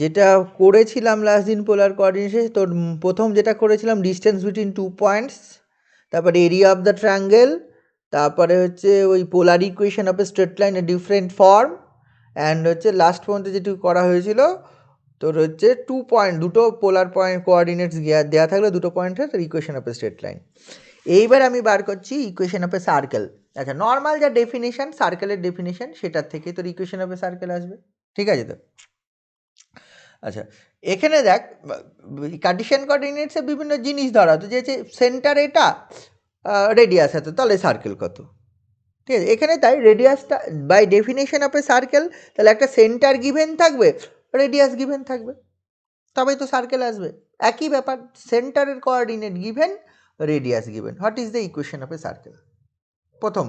যেটা করেছিলাম লাস্ট দিন পোলার কোঅর্ডিনেশনে, তোর প্রথম যেটা করেছিলাম ডিস্টেন্স বিটুইন 2 পয়েন্টস, তারপরে এরিয়া অফ দ্য ট্রায়াঙ্গেল, তারপরে হচ্ছে ওই polar equation of a straight line a different form, and হচ্ছে লাস্ট পর্যন্ত যেটুকু করা হয়েছিল তোর হচ্ছে 2 পয়েন্ট, দুটো পোলার পয়েন্ট কোঅর্ডিনেটস দেওয়া থাকলে দুটো পয়েন্টের equation of a straight line. এইবার আমি বার করছি ইকুয়েশন অফ এ সার্কেল। আচ্ছা, নর্মাল যা ডেফিনেশন সার্কেলের ডেফিনেশন সেটার থেকে তোর ইকুয়েশন অফ এ সার্কেল আসবে, ঠিক আছে তো? আচ্ছা, এখানে দেখ কার্টেসিয়ান কোঅর্ডিনেটসে বিভিন্ন জিনিস ধরা তো, যে সেন্টার এটা, রেডিয়াস এত, তাহলে সার্কেল কত, ঠিক আছে? এখানে তাই রেডিয়াসটা by definition of a circle, তাহলে একটা সেন্টার গিভেন থাকবে, রেডিয়াস গিভেন থাকবে, তবেই তো সার্কেল আসবে। একই ব্যাপার, সেন্টারের coordinate given, radius given, what is the equation of a circle? প্রথম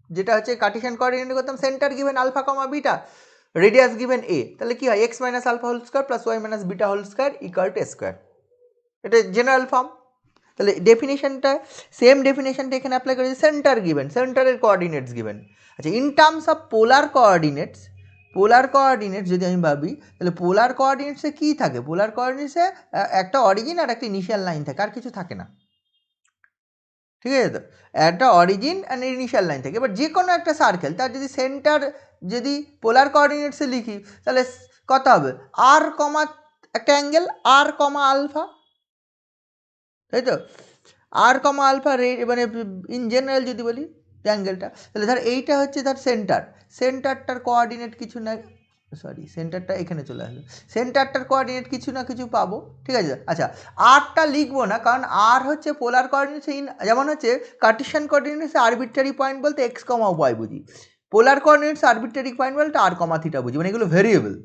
যেটা হচ্ছে কার্টেসিয়ান কোঅর্ডিনেট করতাম, centre given alpha comma beta, radius given a, তাহলে কি হয়? X minus alpha whole square plus Y minus beta whole square equal to square. এটা general form. তাহলে ডেফিনেশনটা, same ডেফিনেশনটা এখানে অ্যাপ্লাই করেছে, সেন্টার গিভেন, সেন্টারের কোঅর্ডিনেটস গিভেন। আচ্ছা, in terms of polar coordinates, polar coordinates যদি আমি ভাবি, তাহলে পোলার কোঅর্ডিনেটসে কী থাকে? পোলার কোঅর্ডিনেটসে একটা অরিজিন আর একটা ইনিশিয়াল লাইন থাকে, আর কিছু থাকে না, ঠিক আছে তো? একটা অরিজিন অ্যান্ড ইনিশিয়াল লাইন থাকে। এবার যে কোনো একটা সার্কেল, তার যদি সেন্টার যদি পোলার কোঅর্ডিনেটসে লিখি, তাহলে কত হবে? আর কমা একটা অ্যাঙ্গেল, আর কমা আলফা, তাই তো? আর কমা আলফা মানে ইন জেনারেল যদি বলি অ্যাঙ্গেলটা, তাহলে ধর এইটা হচ্ছে ধর সেন্টার, সেন্টারটার কোঅর্ডিনেট কিছু না, সরি সেন্টারটা এখানে চলে আসলো, সেন্টারটার কোঅর্ডিনেট কিছু না কিছু পাবো, ঠিক আছে? আচ্ছা, আরটা লিখবো না, কারণ আর হচ্ছে পোলার কোঅর্ডিনেটস, যেমন হচ্ছে কার্টেসিয়ান কোঅর্ডিনেটস আরবিট্রারি পয়েন্ট বলতে এক্স কমা ওয়াই বুঝি, পোলার কোঅর্ডিনেটস আরবিট্রারি পয়েন্ট বলতে আর কমা থিটা বুঝি, মানে এগুলো ভেরিয়েবল।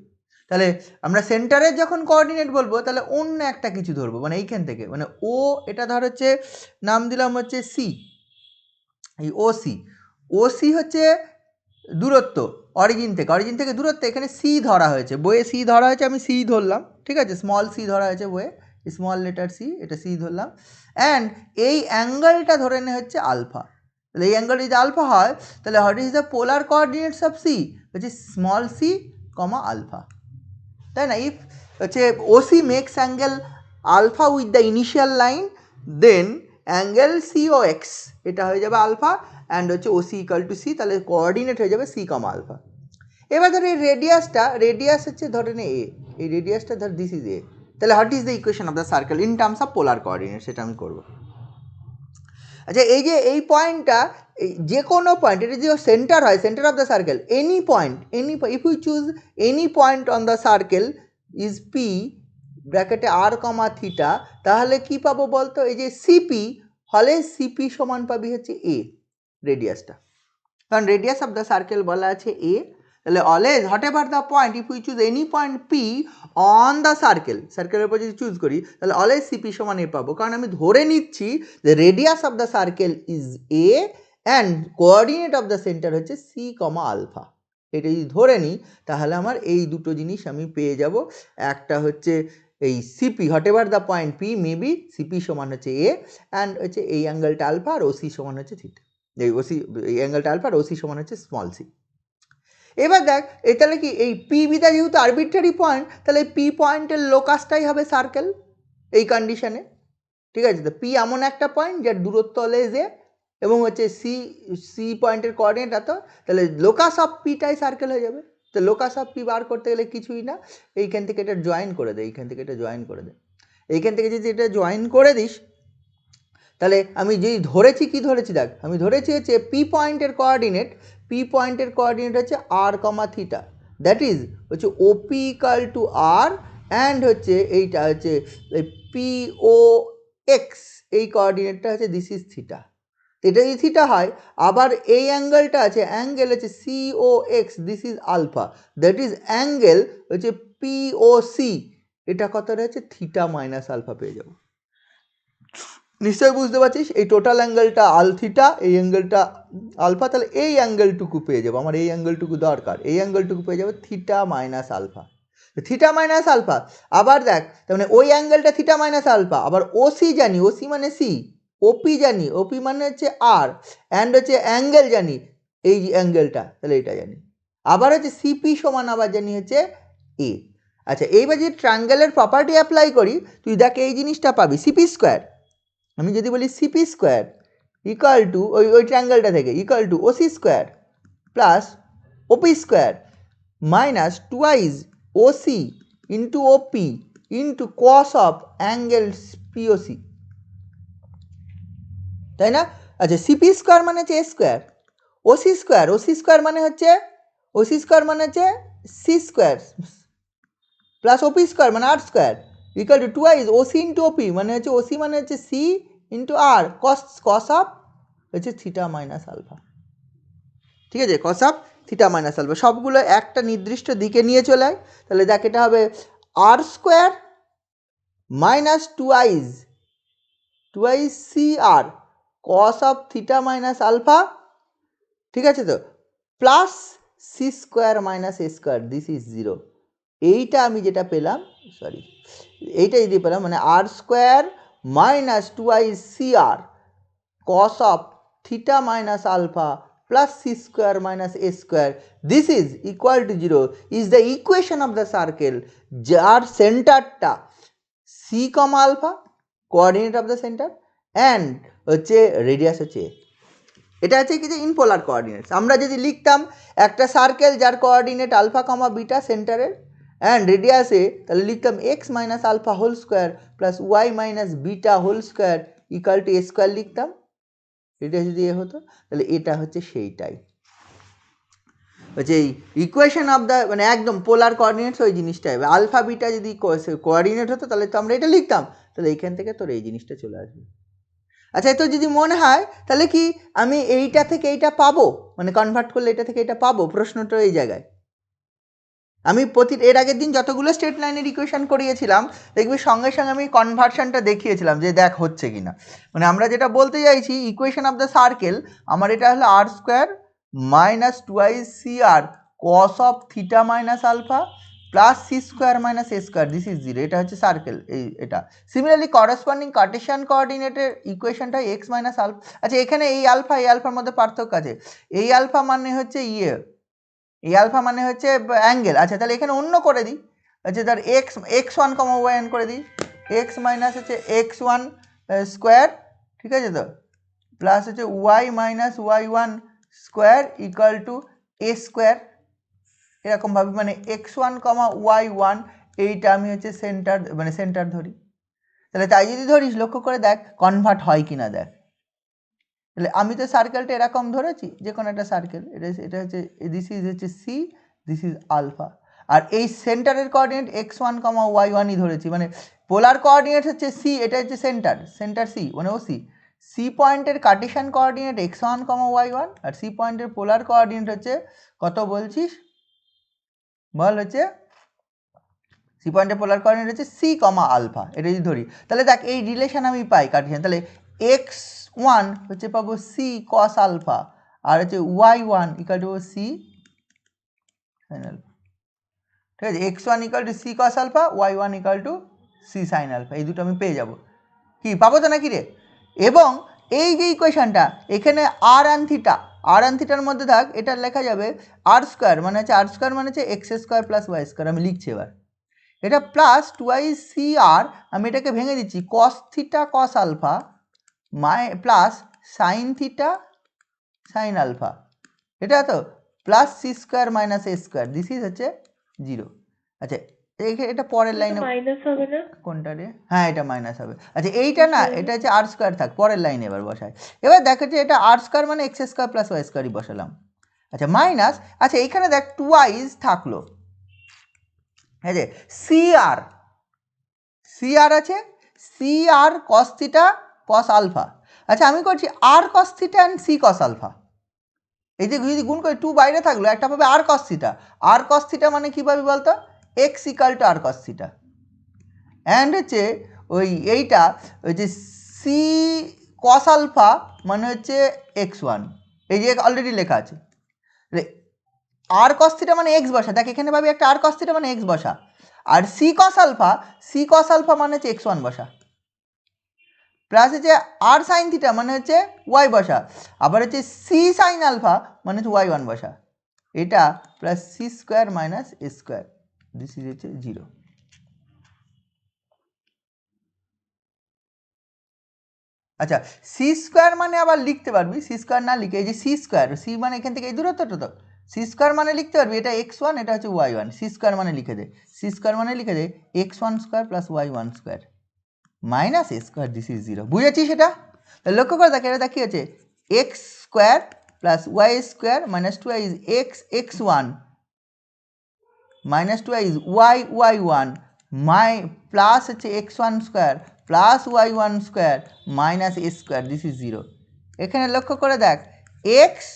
তাহলে আমরা সেন্টারের যখন কোঅর্ডিনেট বলবো, তাহলে অন্য একটা কিছু ধরবো, মানে এইখান থেকে, মানে ও, এটা ধর হচ্ছে নাম দিলাম হচ্ছে সি, এই ও সি, ও সি হচ্ছে দূরত্ব অরিজিন থেকে, অরিজিন থেকে দূরত্ব, এখানে সি ধরা হয়েছে, বইয়ে সি ধরা হয়েছে, আমি সি ধরলাম, ঠিক আছে? স্মল সি ধরা হয়েছে বইয়ে, স্মল লেটার সি, এটা সি ধরলাম। অ্যান্ড এই অ্যাঙ্গেলটা ধরে নেওয়া হচ্ছে আলফা। তাহলে এই অ্যাঙ্গেল যদি আলফা হয়, তাহলে what is the polar coordinates of C? হচ্ছে স্মল সি কমা আলফা, তাই না? ইফ হচ্ছে OC makes angle alpha with the initial line, then angle C O X, এটা হয়ে যাবে আলফা, অ্যান্ড হচ্ছে ওসি ইকাল টু সি, তাহলে coordinate হয়ে যাবে সি কমা আলফা। এবার ধর এই রেডিয়াসটা, রেডিয়াস হচ্ছে ধরে নে এ, এই রেডিয়াসটা ধর দিস ইজ এ, তাহলে what is the equation of the circle in terms of polar coordinate, সেটা আমি করবো। আচ্ছা, এই যে এই পয়েন্টটা, যে কোনো পয়েন্ট, এটা যদি সেন্টার হয়, centre of the circle, any point, if you choose any point on the circle is P ব্র্যাকেটে আর কমা থিটা, তাহলে কি পাবো বলতো? এই যে সিপি হলে সিপি সমান পাবি হচ্ছে এ, রেডিয়াসটা, কারণ রেডিয়াস অফ দ্য সার্কেল বলা আছে এ। তাহলে always whatever the point, if you choose any point P on the circle, সার্কেলের উপর যদি চুজ করি, তাহলে অলওয়েজ সিপি সমান এ পাবো, কারণ আমি ধরে নিচ্ছি যে radius of the circle is A and coordinate of the centre হচ্ছে সি কমা আলফা। এটা যদি ধরে নিই, তাহলে আমার এই দুটো জিনিস আমি পেয়ে যাব। একটা হচ্ছে এই CP what ever the point P maybe CP সমান হচ্ছে এ, অ্যান্ড হচ্ছে এই অ্যাঙ্গেলটা আলফা, আর ওসি সমান হচ্ছে থিটা, এই ওসি, এই অ্যাঙ্গেলটা আলফা আর ওসি সমান হচ্ছে স্মল সি। এবার দেখ এই তাহলে কি, এই পি বিটা যেহেতু আরবিট্রারি পয়েন্ট, তাহলে এই পি পয়েন্টের লোকাসটাই হবে সার্কেল এই কন্ডিশনে, ঠিক আছে? তো পি এমন একটা পয়েন্ট যার দূরত্ব হলে যে, এবং হচ্ছে সি, সি পয়েন্টের কোঅর্ডিনেট এত, তাহলে লোকাস অফ পিটাই সার্কেল হয়ে যাবে। তো লোকাস অফ পি বার করতে গেলে কিছুই না, এইখান থেকে এটা জয়েন করে দে, এইখান থেকে এটা জয়েন করে দে, এইখান থেকে যদি এটা জয়েন করে দিস, তাহলে আমি যেই ধরেছি, কি ধরেছি দেখ, আমি ধরেছি হচ্ছে পি পয়েন্টের কোঅর্ডিনেট, পি পয়েন্টের কোঅর্ডিনেট হচ্ছে আর কমা থিটা, দ্যাট ইজ হচ্ছে ওপি ইকাল টু আর, অ্যান্ড হচ্ছে এইটা হচ্ছে পি ও এক্স, এই কোঅর্ডিনেটটা হচ্ছে দিস ইজ থিটা। এটা যদি থিটা হয়, আবার এই অ্যাঙ্গেলটা আছে, অ্যাঙ্গেল হচ্ছে C O X, this is alpha, that is angle হচ্ছে পি ও সি, এটা কত রয়েছে? থিটা মাইনাস আলফা পেয়ে যাবো। নিশ্চয়ই বুঝতে পারছিস, এই টোটাল অ্যাঙ্গেলটা আলথিটা, এই অ্যাঙ্গেলটা আলফা, তাহলে এই অ্যাঙ্গেলটুকু পেয়ে যাবো, আমার এই অ্যাঙ্গেলটুকু দরকার, এই অ্যাঙ্গেলটুকু পেয়ে যাবো theta minus alpha, theta minus alpha. আবার দেখ, তার মানে ওই অ্যাঙ্গেলটা থিটা মাইনাস আলফা, আবার ওসি জানি, ওসি মানে সি, ওপি জানি, ওপি মানে হচ্ছে আর, অ্যান্ড হচ্ছে অ্যাঙ্গেল জানি, এই অ্যাঙ্গেলটা, তাহলে এটা জানি। আবার হচ্ছে সিপি সমান আবার জানি হচ্ছে এ। আচ্ছা এইবার যদি ট্রায়াঙ্গেলের প্রপার্টি অ্যাপ্লাই করি তুই দেখ এই জিনিসটা পাবি সিপি স্কোয়ার, আমি যদি বলি সিপি স্কোয়ার ইকুয়াল টু ওই ট্রায়াঙ্গেলটা থেকে equal to OC square plus OP square minus twice OC into OP into cos of angle POC, তাই না? আচ্ছা সিপি স্কোয়ার মানে হচ্ছে এ স্কোয়ার, ওসি স্কোয়ার মানে হচ্ছে c square plus OP square মানে r square equal to twice OC into OP মানে হচ্ছে c into R cos of হচ্ছে থিটা মাইনাস আলফা। ঠিক আছে, cos of theta minus alpha সবগুলো একটা নির্দিষ্ট দিকে নিয়ে চলে আয়। তাহলে দেখ এটা হবে r square minus twice C R cos of theta minus alpha, ঠিক আছে তো, plus C square minus A square this is zero. এইটা আমি যেটা পেলাম এইটা যদি পেলাম মানে r square minus twice C R cos of theta minus alpha plus C square minus A square this is equal to zero is the equation of the circle যার সেন্টারটা C comma alpha coordinate of the centre and হচ্ছে radius হচ্ছে এটা হচ্ছে কি যে ইনপোলার coordinates. আমরা যদি লিখতাম একটা সার্কেল যার কোঅর্ডিনেট আলফা কমা বিটা সেন্টারের অ্যান্ড রেডিয়াসে, তাহলে লিখতাম X minus alpha whole square plus Y minus beta whole square equal to A square লিখতাম, এটা যদি এ হতো তাহলে এটা হচ্ছে সেইটাই হচ্ছে এই ইকুয়েশন অফ দ্য মানে একদম পোলার কোঅর্ডিনেটস ওই জিনিসটা হবে। আলফা বিটা যদি কোঅর্ডিনেট হতো তাহলে তো আমরা এটা লিখতাম, তাহলে এইখান থেকে তোর এই জিনিসটা চলে আসবে। আচ্ছা তো যদি মনে হয় তাহলে কি আমি এইটা থেকে এইটা পাবো, মানে কনভার্ট করলে এটা থেকে এটা পাবো, প্রশ্নটা এই জায়গায়। আমি এর আগের দিন যতগুলো স্ট্রেট লাইনের ইকুয়েশন করিয়েছিলাম দেখবি সঙ্গে সঙ্গে আমি কনভার্সনটা দেখিয়েছিলাম যে দেখ হচ্ছে কি না। মানে আমরা যেটা বলতে চাইছি ইকুয়েশন অফ দ্য সার্কেল আমার এটা হলো r square minus twice C R cos of theta minus alpha plus C square minus A square this is zero, এটা হচ্ছে সার্কেল এটা। সিমিলারলি করেসপন্ডিং কার্টেশিয়ান কোঅর্ডিনেটের ইকুয়েশনটা এক্স মাইনাস আলফা। আচ্ছা এখানে এই আলফার মধ্যে পার্থক্য আছে, এই আলফা মানে হচ্ছে এই আলফা মানে হচ্ছে অ্যাঙ্গেল। আচ্ছা তাহলে এখানে অন্য করে দিই, আচ্ছা তার X one comma Y one করে দিই, এক্স মাইনাস হচ্ছে এক্স ওয়ান স্কোয়ার, ঠিক আছে তো, প্লাস হচ্ছে Y minus Y one square equal to A square, এরকমভাবে মানে X one comma Y one এইটা আমি হচ্ছে সেন্টার ধরি। তাহলে তাই যদি ধরিস লক্ষ্য করে দেখ কনভার্ট হয় কি না দেখ। তাহলে আমি তো সার্কেলটা এরকম ধরেছি যে কোনো একটা সার্কেল, এটা হচ্ছে দিস ইজ হচ্ছে সি, দিস ইজ আলফা, আর এই সেন্টারের coordinate x one comma y ওয়ানই ধরেছি, মানে পোলার কোঅর্ডিনেট হচ্ছে সি, এটা হচ্ছে সেন্টার সি মানে ও সি পয়েন্টের cartesian coordinate x one comma Y one, আর সি পয়েন্টের পোলার কোঅর্ডিনেট হচ্ছে কত বলছিস বল, হচ্ছে সি পয়েন্টের পোলার কোঅর্ডিনেট হচ্ছে সি কমা আলফা, এটা যদি ধরি তাহলে দেখ এই রিলেশন আমি পাই কার্টেশিয়ান। তাহলে এক্স ওয়ান হচ্ছে পাবো সি কস আলফা আর হচ্ছে Y one equal to C sine alpha, ঠিক আছে, X one equal to C cos alpha, Y one equal to C sine alpha, এই দুটো আমি পেয়ে যাব। কি পাবো তো নাকি রে? এবং এই যে ইকুয়েশনটা এখানে আর অ্যান থিটার মধ্যে থাক, এটা লেখা যাবে আর স্কোয়ার মানে হচ্ছে X square plus Y square, আমি লিখছি এবার এটা প্লাস টুয়াইজ সি আর, আমি এটাকে ভেঙে দিচ্ছি cos theta cos alpha plus sine theta sine alpha, এটা তো plus C square minus A square this is হচ্ছে জিরো। আচ্ছা এটা পরের লাইনে মাইনাস হবে না কোনটা রে? হ্যাঁ এটা মাইনাস হবে। আচ্ছা এইটা না, এটা হচ্ছে আর স্কোয়ার থাক, পরের লাইনে এবার বসাই। এবার দেখো যে এটা আর স্কোয়ার মানে এক্স স্কোয়ার প্লাস ওয়াই স্কোয়ারই বসালাম। আচ্ছা মাইনাস, আচ্ছা এইখানে দেখ টুয়াইজ থাকলো, হ্যাঁ যে সি আর আছে, সি আর কস থিটা কস আলফা। আচ্ছা আমি করছি R cos theta and C cos alpha, এই যে যদি গুণ করি টু বাইরে থাকলো, একটা পাবে আর কস থিটা মানে কী পাবি বলতো, X equal to R cos theta, and হচ্ছে এইটা যে সি কস আলফা মানে হচ্ছে এক্স ওয়ান, এই যে অলরেডি লেখা আছে আর কস থিটা মানে এক্স বসা, দেখ এখানে পাবি একটা আর কস থিটা মানে এক্স বসা, আর সি কস আলফা মানে হচ্ছে এক্স ওয়ান বসা, প্লাস হচ্ছে আর সাইন থিটা মানে হচ্ছে ওয়াই বসা, আবার হচ্ছে সি সাইন আলফা মানে হচ্ছে ওয়াই ওয়ান বসা, এটা plus C square minus A square this is হচ্ছে জিরো। আচ্ছা সি স্কোয়ার মানে আবার লিখতে পারবি, সি স্কোয়ার না লিখে এই যে সি স্কোয়ার, সি মানে এখান থেকে এই দূরত্বটা তো, সি স্কোয়ার মানে লিখতে পারবি এটা x1 এটা হচ্ছে y1, সি স্কোয়ার মানে লিখে দে, সি স্কোয়ার মানে লিখে দে x1 square plus y1 square minus A square, this is 0। বুঝেছিস এটা? লক্ষ্য করে দেখ, এটা কি হচ্ছে X square plus Y square minus 2y is x1 minus 2y is y1 plus হচ্ছে x1 square plus y1 square minus A square, this is 0। এখানে লক্ষ্য করে দেখ X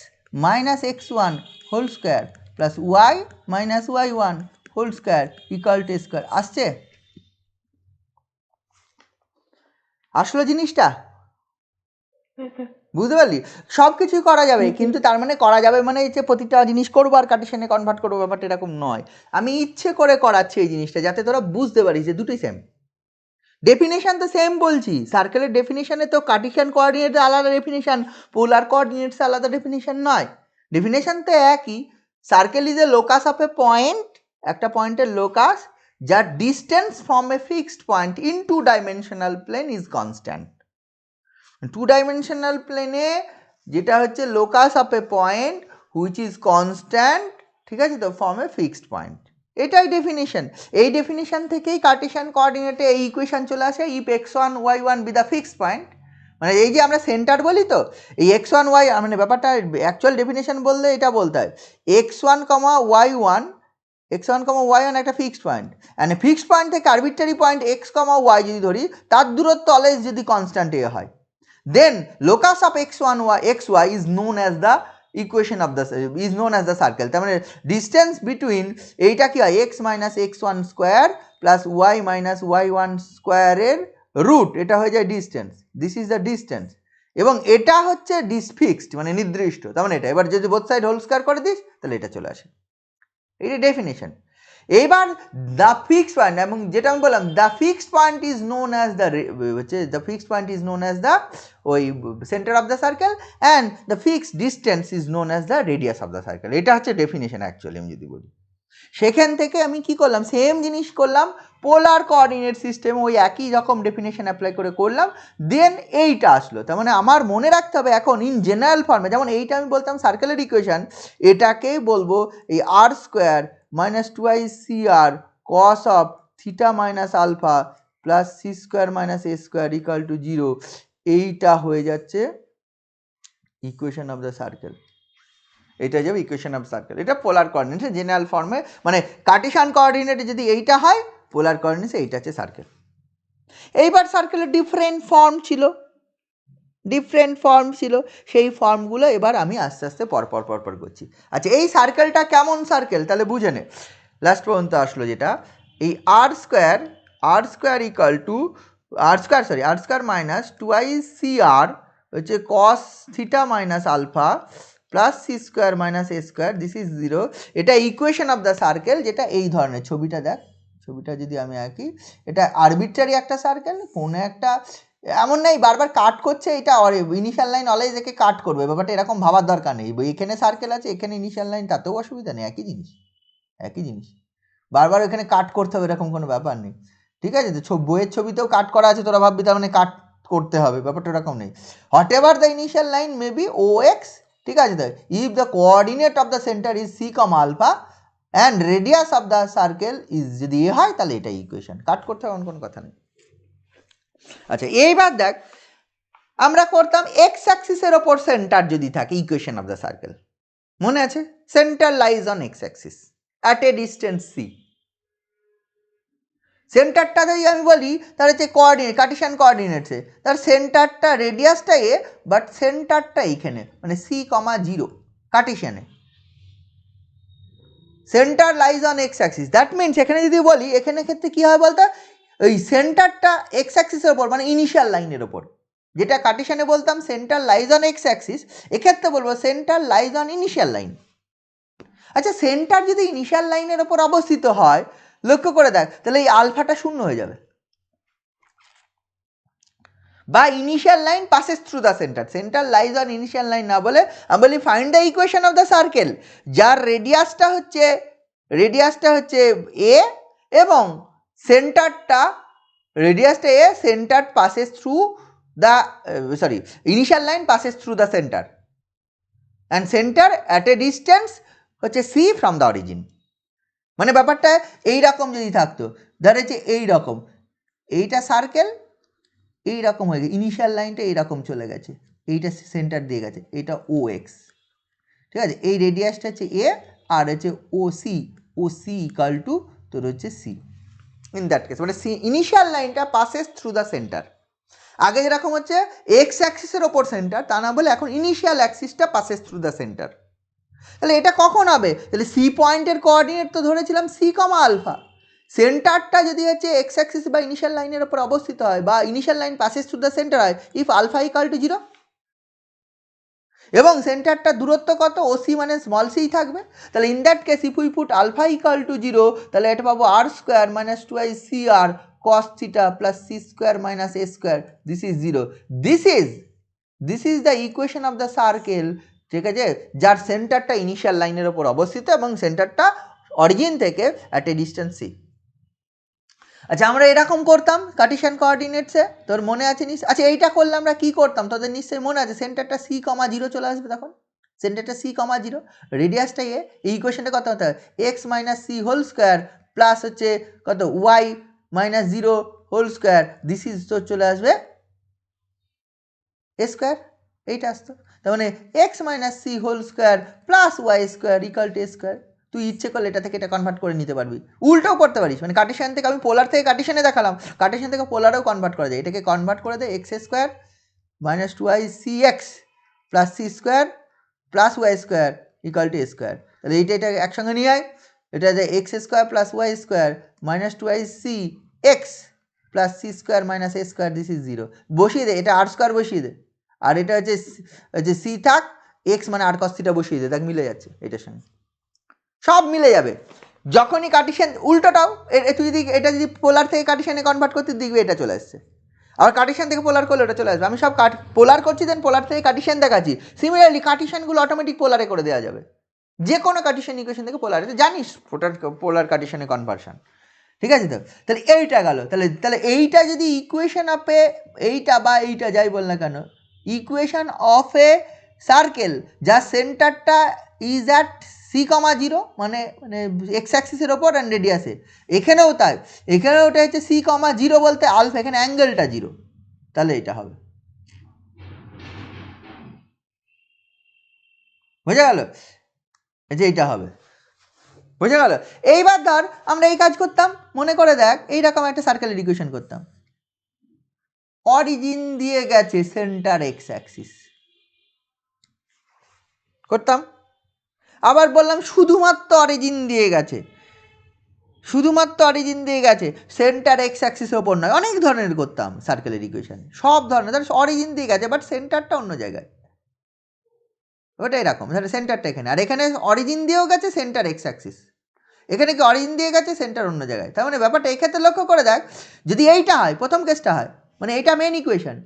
minus x1 whole square plus Y minus y1 whole square equal to square. আসছে? আসলে জিনিসটা বুঝতে পারলি? সব কিছুই করা যাবে, কিন্তু তার মানে করা যাবে মানে যে প্রতিটা জিনিস করবো আর কার্টেশিয়ানে কনভার্ট করবো, ব্যাপারটা এরকম নয়। আমি ইচ্ছে করে করাচ্ছি এই জিনিসটা যাতে তোরা বুঝতে পারিস যে দুটোই সেম। ডেফিনেশন তো সেম বলছি, সার্কেলের ডেফিনেশনে তো কার্টেশিয়ান কোঅর্ডিনেটের আলাদা ডেফিনেশন, পোলার কোঅর্ডিনেটস আলাদা ডেফিনেশন নয়, ডেফিনেশন তো একই। Circle is a locus of a point, একটা পয়েন্টের লোকাস যার distance from a fixed point in two dimensional plane is constant. Two dimensional প্লেনে যেটা হচ্ছে locus of a point which is constant, ঠিক আছে তো, ফ্রম এ ফিক্সড পয়েন্ট, এটাই ডেফিনেশন। এই ডেফিনেশন থেকেই কার্টেশিয়ান কোঅর্ডিনেটে এই ইকুয়েশন চলে আসে, if x1 y1 be the fixed point, মানে এই যে আমরা সেন্টার বলি তো, এই x1 y মানে ব্যাপারটা অ্যাকচুয়াল ডেফিনেশন বললে এটা বলতে হয় x1, y1 x1, y1 একটা fixed point, and fixed point থেকে আরবিট্রারি পয়েন্ট x, y যদি ধরি তার দূরত্ব অলওয়েজ যদি কনস্ট্যান্ট এ হয়, then locus of x1 xy is known as the equation of the circle। তার মানে ডিস্টেন্স বিটুইন এইটা কি হয় x minus x1 square plus y minus y1 স্কোয়ারের রুট, এটা হয়ে যায় distance, this is the distance, এবং এটা হচ্ছে ফিক্সড মানে নির্দিষ্ট, তার মানে এটা এবার যদি বোথ সাইড হোল স্কোয়ার করে দিস তাহলে এটা চলে আসে, এটা ডেফিনেশন। এইবার দ্য ফিক্সড পয়েন্ট, এবং যেটা আমি বললাম the fixed point is known as the হচ্ছে the fixed point is known as the ওই centre of the circle, and the fixed distance is known as the radius of the circle. এটা হচ্ছে definition actually আমি যদি বলি। সেখান থেকে আমি কি করলাম, সেম জিনিস করলাম পোলার কোঅর্ডিনেট সিস্টেম, ওই একই রকম ডেফিনেশন অ্যাপ্লাই করে করলাম, দেন এইটা আসলো। তার মানে আমার মনে রাখতে হবে এখন ইন জেনারেল ফর্মে, যেমন এইটা আমি বলতাম সার্কেলের ইকুয়েশন, এটাকেই বলবো এই R square minus 2iCr cos of theta minus alpha plus C square minus A square equal to 0, এইটা হয়ে যাচ্ছে ইকুয়েশন অফ দ্য সার্কেল। এটা যাবে ইকুয়েশন অফ সার্কেল, এটা পোলার কোঅর্ডিনেটে জেনারেল ফর্মে, মানে কার্টেশিয়ান কোঅর্ডিনেটে যদি এইটা হয়, পোলার কোঅর্ডিনেটে এইটা হচ্ছে সার্কেল। এইবার সার্কেলের ডিফারেন্ট ফর্ম ছিল, সেই ফর্মগুলো এবার আমি আস্তে আস্তে পরপর করছি। আচ্ছা এই সার্কেলটা কেমন সার্কেল তাহলে বুঝে নে, লাস্ট পর্যন্ত আসলো যেটা, এই R square equal to R square minus 2iCr হচ্ছে cos theta minus alpha plus C square minus A square, this is 0। এটা ইকুয়েশন অফ দ্য সার্কেল, যেটা এই ধরনের, ছবিটা দেখ, ছবিটা যদি আমি আঁকি, এটা আরবিট্রারি একটা সার্কেল, কোনো একটা এমন নেই বারবার কাট করছে, এটা ইনিশিয়াল লাইন অলওয়েজ একে কাট করবে, ব্যাপারটা এরকম ভাবার দরকার নেই, এখানে সার্কেল আছে এখানে ইনিশিয়াল লাইন, তাতেও অসুবিধা নেই, একই জিনিস বারবার এখানে কাট করতে হবে এরকম কোনো ব্যাপার নেই, ঠিক আছে? তো বইয়ের ছবিতেও কাট করা আছে, তোরা ভাববি তার মানে কাট করতে হবে, ব্যাপারটা এরকম নেই। Whatever the initial line may be O X, ঠিক আছে, তো if the coordinate of the centre is C comma alpha and radius of the circle is যদি এ হয়, তাহলে এটাই ইকুয়েশন, কাট করতে হবে এমন কোনো কথা নেই। আচ্ছা এইবার দেখ, আমরা করতাম এক্স অ্যাক্সিসের ওপর সেন্টার যদি থাকে ইকুয়েশন অফ দ্য সার্কেল, মনে আছে? Centre lies on X axis at a distance C. সেন্টারটা যদি আমি বলি তাহলে হচ্ছে কোঅর্ডিনেট, কার্টেশিয়ান কোঅর্ডিনেটসে তার সেন্টারটা রেডিয়াসটা এ, বাট সেন্টারটা এইখানে মানে সি কমা 0 কার্টেশিয়ানে, centre lies on X axis, that means এখানে যদি বলি, এখানে ক্ষেত্রে কী হয় বলতো, ওই সেন্টারটা এক্স অ্যাক্সিসের ওপর মানে ইনিশিয়াল লাইনের ওপর, যেটা কার্টেশিয়ানে বলতাম centre lies on X Axis, এক্ষেত্রে বলবো centre lies on initial line. আচ্ছা সেন্টার যদি ইনিশিয়াল লাইনের ওপর অবস্থিত হয়, লক্ষ্য করে দেখ, তাহলে এই আলফাটা শূন্য হয়ে যাবে, বা initial line passes through the centre lies on initial line না বলে আমি বলি find the equation of the circle, যার রেডিয়াসটা হচ্ছে এ, এবং সেন্টারটা রেডিয়াসটা A, centre passes through the initial line passes through the center and center at a distance হচ্ছে c from the origin। মানে ব্যাপারটা এই রকম যদি থাকতো, ধরে যে এই রকম, এইটা সার্কেল এই রকম হয়ে গেছে, ইনিশিয়াল লাইনটা এইরকম চলে গেছে, এইটা সেন্টার দিয়ে গেছে, এটা ও এক্স, ঠিক আছে, এই রেডিয়াসটা হচ্ছে এ আর হচ্ছে ও সি ইকাল টু তোর হচ্ছে সি। ইন দ্যাট কেস মানে সি ইনিশিয়াল লাইনটা পাসেস থ্রু দ্য সেন্টার। আগে যেরকম হচ্ছে এক্স অ্যাক্সিসের ওপর সেন্টার, তা না বলে এখন ইনিশিয়াল অ্যাক্সিসটা পাসেস থ্রু দ্য সেন্টার। তাহলে এটা কখন হবে? তাহলে সি পয়েন্টের কোঅর্ডিনেট তো ধরেছিলাম সি কমা আলফা, সেন্টারটা যদি হচ্ছে এক্স অ্যাক্সিস বা ইনিশিয়াল লাইনের ওপর অবস্থিত হয় বা initial line passes through the centre হয় ইফ আলফা ইকাল টু 0, এবং সেন্টারটা দূরত্ব কত? ও সি মানে স্মল সি থাকবে। তাহলে in that case if we put alpha equal to 0, তাহলে এটা পাবো R square minus 2i C R cos theta plus C square minus A square, this is 0। This is the equation of the circle, ঠিক আছে, যার সেন্টারটা initial লাইনের ওপর অবস্থিত এবং সেন্টারটা অরিজিন থেকে অ্যাট এ ডিস্টেন্স সি। আচ্ছা, আমরা এরকম করতাম কার্টেসিয়ান কোঅর্ডিনেটসে, তোর মনে আছে আচ্ছা এইটা করলে আমরা কি করতাম তোদের নিশ্চয়ই মনে আছে, সেন্টারটা সি কমা 0 চলে আসবে, তখন সেন্টারটা সি কমা 0, রেডিয়াসটা এ, এই ইকুয়েশনটা কত হতে হবে? X minus C whole square plus হচ্ছে কত Y minus 0 whole square, this is তো চলে আসবে এ স্কোয়ার, এইটা আসতো। তার মানে X minus C whole square plus Y square equal to A square. তুই ইচ্ছে করলে এটা থেকে এটা কনভার্ট করে নিতে পারবি, উল্টাও করতে পারিস, মানে কার্টেসিয়ান থেকে আমি পোলার থেকে কার্টেসিয়ানে দেখালাম, কার্টেসিয়ান থেকে পোলারেও কনভার্ট করা যায়, এটাকে কনভার্ট করে দেয় X square minus 2i C X plus C square plus Y square equal to A square. তাহলে এটা একসঙ্গে নিয়ে আয়, এটা যে X square plus Y square minus 2i C X plus C square minus A square, this is 0, বসিয়ে দে, এটা আর square বসিয়ে দে, আর এটা হচ্ছে সি থাক, এক্স মানে আর কস থিটা বসিয়ে দে, দেখ মিলে যাচ্ছে, এটার সঙ্গে সব মিলে যাবে। যখনই কার্টেসিয়ান উল্টোটাও, তুই যদি এটা যদি পোলার থেকে কার্টেসিয়ানে কনভার্ট করতে দেখবি এটা চলে আসছে, আবার কার্টেসিয়ান থেকে পোলার করলে ওটা চলে আসবে। আমি সব পোলার করছি, দেন পোলার থেকে কার্টেসিয়ান দেখাচ্ছি, সিমিলারলি কার্টেসিয়ানগুলো অটোমেটিক পোলারে করে দেওয়া যাবে, যে কোনো কার্টেসিয়ান ইকুয়েশন থেকে পোলারে, জানিস পোলার কার্টেসিয়ানে কনভার্সন, ঠিক আছে? তো তাহলে এইটা গেল, তাহলে এইটা যদি ইকুয়েশন অফে এইটা বা এইটা যাই বল না কেন, ইকুয়েশন অফ এ সার্কেল যার সেন্টারটা ইজ অ্যাট সি কমা 0 মানে এক্স অ্যাক্সিসের ওপর অ্যান্ড রেডিয়াসে, এখানেও তাই, এখানেও ওটা হচ্ছে সি কমা 0 বলতে আলফা, এখানে অ্যাঙ্গেলটা 0, তাহলে এটা হবে, বোঝা গেল যে এইটা হবে, বোঝা গেল। এইবার ধর আমরা এই কাজ করতাম, মনে করে দেখ এইরকম একটা সার্কেলের ইকুয়েশন করতাম, অরিজিন দিয়ে গেছে সেন্টার এক্স অ্যাক্সিস করতাম, আবার বললাম শুধুমাত্র অরিজিন দিয়ে গেছে, শুধুমাত্র অরিজিন দিয়ে গেছে সেন্টার এক্স অ্যাক্সিসের ওপর নয়, অনেক ধরনের করতাম সার্কেলের ইকুয়েশন, সব ধরনের, ধর অরিজিন দিয়ে গেছে বাট সেন্টারটা অন্য জায়গায়, ওটা এরকম, ধর সেন্টারটা এখানে, আর এখানে অরিজিন দিয়েও গেছে সেন্টার এক্স অ্যাক্সিস, এখানে কি অরিজিন দিয়ে গেছে সেন্টার অন্য জায়গায়। তার মানে ব্যাপারটা এই ক্ষেত্রে লক্ষ্য করে দেখ, যদি এইটা হয় প্রথম কেসটা হয়, মানে এটা মেন ইকুয়েশন,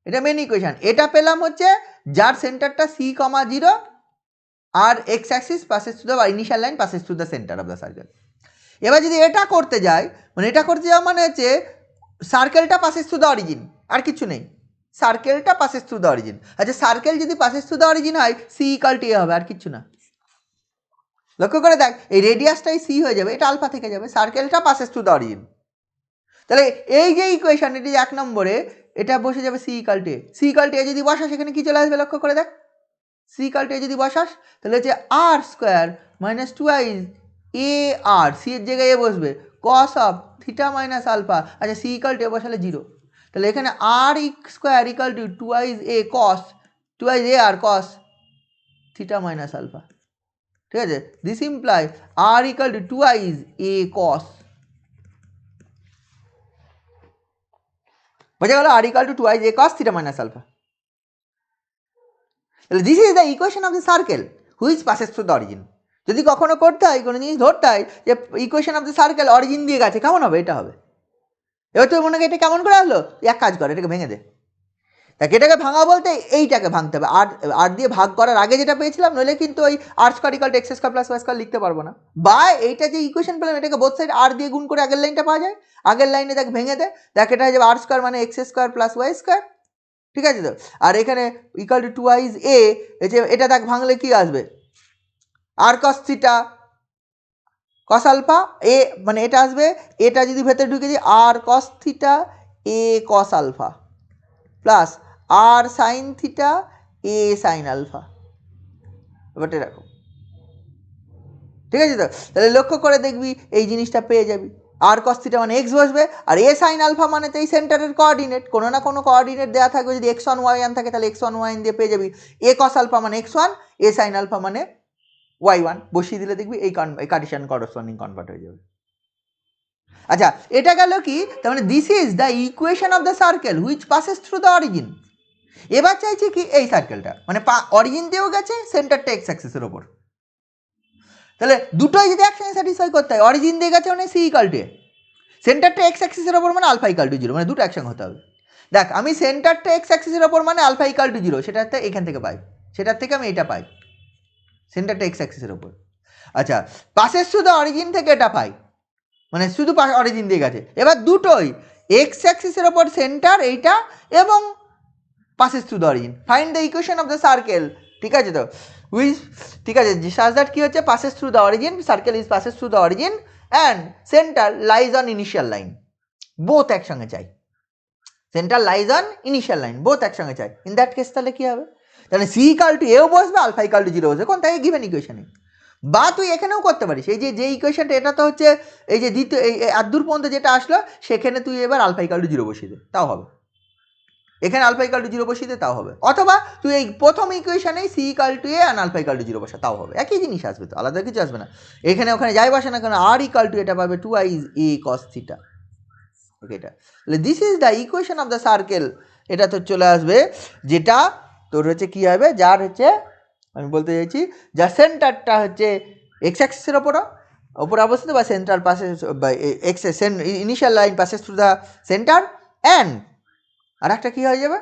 এটা মেন ইকুয়েশন, এটা পেলাম হচ্ছে যার সেন্টারটা সি কমা 0 আর X axis passes through the initial line passes through the centre of the circle. এবার যদি এটা করতে যাই, মানে এটা করতে যাওয়া মানে হচ্ছে সার্কেলটা পাসেস থ্রু দ্য অরিজিন, আর কিছু নেই, সার্কেলটা পাসেস থ্রু দ্য অরিজিন। আচ্ছা, সার্কেল যদি পাসেস থ্রু দ্য অরিজিন হয় সি ইকাল টু এ হবে, আর কিছু না, লক্ষ্য করে দেখ এই রেডিয়াসটাই সি হয়ে যাবে, এটা আলফা থেকে যাবে, সার্কেলটা পাসেস থ্রু দ্য অরিজিন। তাহলে এই যে ইকুয়েশন, এটি 1 নম্বরে, এটা বসে যাবে C equal to A, C equal to A যদি বসাস সেখানে কি চলে আসবে লক্ষ্য করে দেখ, সি ইকাল টু এ যদি বসাস তাহলে হচ্ছে R square minus 2i A R, C এর জায়গায় এ বসবে, cos of theta minus alpha, আচ্ছা সি ইকাল টু এ বসালে 0, তাহলে এখানে R square equal to 2i A cos 2i A R cos theta minus alpha, ঠিক আছে, this imply R equal to 2i A cos, বোঝা গেল, R equal to 2i A cos theta minus alpha. তাহলে this is the equation of the circle which passes through the origin. যদি কখনো করতে হয় কোনো জিনিস ধরতে হয় যে equation of the circle origin দিয়ে গেছে, কেমন হবে? এটা হবে। এবার তুই মনে করি এটা কেমন করে আসলো, এক কাজ কর, এটাকে ভেঙে দে, দেখ এটাকে ভাঙা বলতে এইটাকে ভাঙতে হবে, আর দিয়ে ভাগ করার আগে যেটা পেয়েছিলাম, নইলে কিন্তু ওই R square equal to X square plus Y square লিখতে পারবো না, বা এইটা যে ইকুয়েশন পেলাম এটাকে বোথ সাইড আর দিয়ে গুণ করে আগের লাইনটা পাওয়া যায়, আগের লাইনে দেখ ভেঙে দে, দেখ এটা হয়ে যাবে আর স্কোয়ার মানে X square plus Y square ঠিক আছে তো। আর এখানে ইকুয়াল টু টুয়াইজ এ, এটা দেখ ভাঙলে কি আসবে, আর কস থিটা কস আলফা এ, মানে এটা আসবে, এটা যদি ভেতরে ঢুকে যায় আর কস থিটা এ কস আলফা প্লাস আর সাইন থিটা এ সাইন আলফা। ব্যাপারটা এরকম, ঠিক আছে তো। তাহলে লক্ষ্য করে দেখবি এই জিনিসটা পেয়ে যাবি, আর কস থিটা মানে এক্স বসবে, আর এ সাইন আলফা মানে তো এই সেন্টারের কোঅর্ডিনেট, কোনো না কোনো কোঅর্ডিনেট দেওয়া থাকবে, যদি এক্স ওয়ান ওয়াই ওয়ান থাকে তাহলে এক্স ওয়ান ওয়াই দিয়ে পেয়ে যাবি এ কস আলফা মানে এক্স ওয়ান, এ সাইন আলফা মানে ওয়াই ওয়ান, বসিয়ে দিলে দেখবি এই কার্টেসিয়ান করসপন্ডিং কনভার্ট হয়ে যাবে। আচ্ছা, এটা গেল কি, তার মানে this is the equation of the circle which passes through the origin. এবার চাইছি কি এই সার্কেলটা, মানে অরিজিন দিয়েও গেছে, সেন্টারটা এক্স অ্যাক্সিসের ওপর, তাহলে দুটোই যদি একসঙ্গে স্যাটিসফাই করতে হয়, অরিজিন দিয়ে গেছে মানে সি ইকাল টু এ, সেন্টারটা এক্স অ্যাক্সিসের ওপর মানে আলফা ইকাল টু জিরো, মানে দুটো একসঙ্গে হতে হবে। দেখ আমি সেন্টারটা এক্স অ্যাক্সিসের ওপর মানে আলফা ইকাল টু জিরো, সেটাতে এখান থেকে পাই, সেটার থেকে আমি এটা পাই, সেন্টারটা এক্স অ্যাক্সিসের ওপর। আচ্ছা, পাশের শুধু অরিজিন থেকে এটা পাই, মানে শুধু অরিজিন দিয়ে গেছে। এবার দুটোই এক্স অ্যাক্সিসের ওপর সেন্টার এইটা এবং passes through the origin, find the equation of the circle, ঠিক আছে তো, উইচ, ঠিক আছে, সাজ দ্যাট কি হচ্ছে, passes through the origin, circle is passes through the origin and centre lies on initial line, both একসঙ্গে চাই, centre lies on initial line, both একসঙ্গে চাই। ইন দ্যাট কেস তাহলে কি হবে, তাহলে সি ইকাল টু এও বসবে, আলফা ইকাল টু জিরো বসবে, কোন তাই গিভেন ইকুয়েশনে। বা তুই এখানেও করতে পারিস, এই যে ইকুয়েশনটা, এটা তো হচ্ছে এই যে দ্বিতীয় এই আদূর পর্যন্ত যেটা আসলো, সেখানে তুই এবার আলফা ইকাল টু জিরো বসিয়ে দে, তাও হবে, এখানে আলফা ইকাল টু জিরো বসিয়ে দে, তাও হবে, অথবা তুই এই প্রথম ইকুয়েশনেই সি ইকাল টু এ আর আলফা ইকাল টু জিরো বসা, তাও হবে, একই জিনিস আসবে তো, আলাদা কিছু আসবে না। এখানে ওখানে যাই বসে না কেন, আর ইকাল টু এটা পাবে twice A cos theta, okay, এটা তাহলে this is the equation of the circle, এটা তো চলে আসবে, যেটা তোর হচ্ছে কী হবে, যার হচ্ছে আমি বলতে চাইছি, যার সেন্টারটা হচ্ছে এক্স অ্যাক্সিসের ওপর অবস্থিত, বা সেন্টার পাসেস বা X initial line passes through the centre and, আর একটা কী হয়ে যাবে,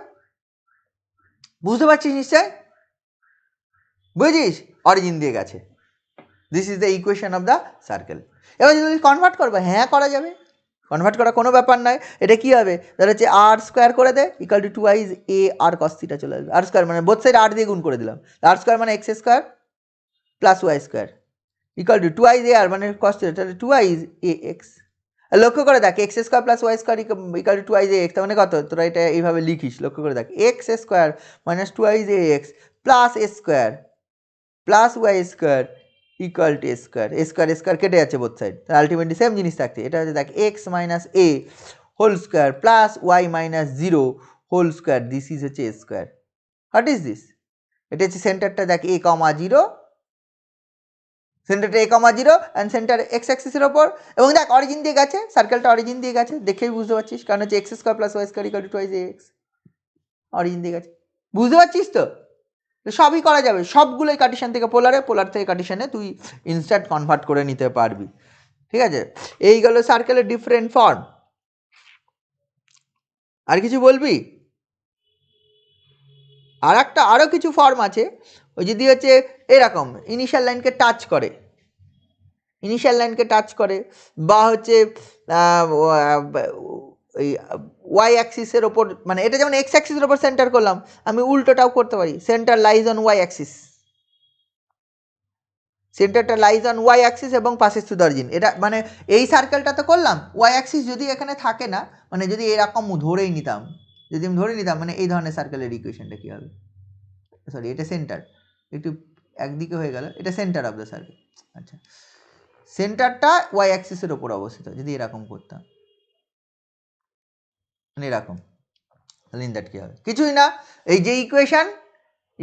বুঝতে পারছিস নিশ্চয়, বুঝিস, অরিজিন দিয়ে গেছে, this is the equation of the circle. এবার যদি কনভার্ট করবে, হ্যাঁ করা যাবে, কনভার্ট করা কোনো ব্যাপার নয়। এটা কী হবে, তাহলে হচ্ছে আর স্কোয়ার করে দে, equal to twice A R cos theta চলে আসবে, আর স্কোয়ার মানে বোথ সাইড আর দিয়ে গুণ করে দিলাম, আর স্কোয়ার মানে X square plus Y square equal to twice A R মানে কস থিটা, তাহলে টু আইজ এ এক্স। লক্ষ্য করে দেখ, X square plus Y square equal to twice A X, তার মানে কত, তোরা এটা এইভাবে লিখিস, লক্ষ্য করে দেখ, X square minus twice A X plus A square plus Y square equal to square, square কেটে যাচ্ছে বোথ সাইড, আলটিমেটলি সেম জিনিস থাকছে। এটা হচ্ছে দেখ X minus A whole square plus Y minus zero whole square, this is হচ্ছে A square. What is this, এটা হচ্ছে সেন্টারটা দেখ এ কমা জিরো, সেন্টারটা A comma zero and centre X অ্যাক্সিসের ওপর, এবং দেখ অরিজিন দিয়ে গেছে, সার্কেলটা অরিজিন দিয়ে গেছে, দেখেই বুঝতে পারছিস, কারণ হচ্ছে X square plus Y square equal to twice A X, origin দিয়ে গেছে, বুঝতে পারছিস তো। সবই করা যাবে, সবগুলোই কার্টেশিয়ান থেকে পোলারে, পোলার থেকে কার্টেশিয়ানে তুই ইনস্ট্যান্ট কনভার্ট করে নিতে পারবি, ঠিক আছে। এই গেল সার্কেলের ডিফারেন্ট ফর্ম, আর কিছু বলবি, আর একটা আরও কিছু ফর্ম আছে, ওই যদি হচ্ছে এরকম ইনিশিয়াল লাইনকে টাচ করে, ইনিশিয়াল লাইনকে টাচ করে, বা হচ্ছে ওই ওয়াই অ্যাক্সিসের ওপর, মানে এটা যেমন এক্স অ্যাক্সিসের ওপর সেন্টার করলাম, আমি উল্টোটাও করতে পারি, centre lies on Y axis, সেন্টারটা লাইজ অন ওয়াই অ্যাক্সিস এবং পাসেস থ্রু দ্য অরিজিন। এটা মানে এই সার্কেলটা তো করলাম, ওয়াই অ্যাক্সিস যদি এখানে থাকে না, মানে যদি এরকম ধরেই নিতাম, যদি আমি ধরে নিতাম, মানে এই ধরনের সার্কেলের ইকুয়েশনটা কী হবে, সরি এটা সেন্টার, একটু একদিকে হয়ে গেল, এটা সেন্টার অফ দ্য সার্কেল, আচ্ছা, সেন্টারটা ওয়াই অ্যাক্সিসের ওপর অবস্থিত, যদি এরকম করতাম, মানে এরকম, তাহলে ইন দ্যাট কী হবে, কিছুই না, এই যে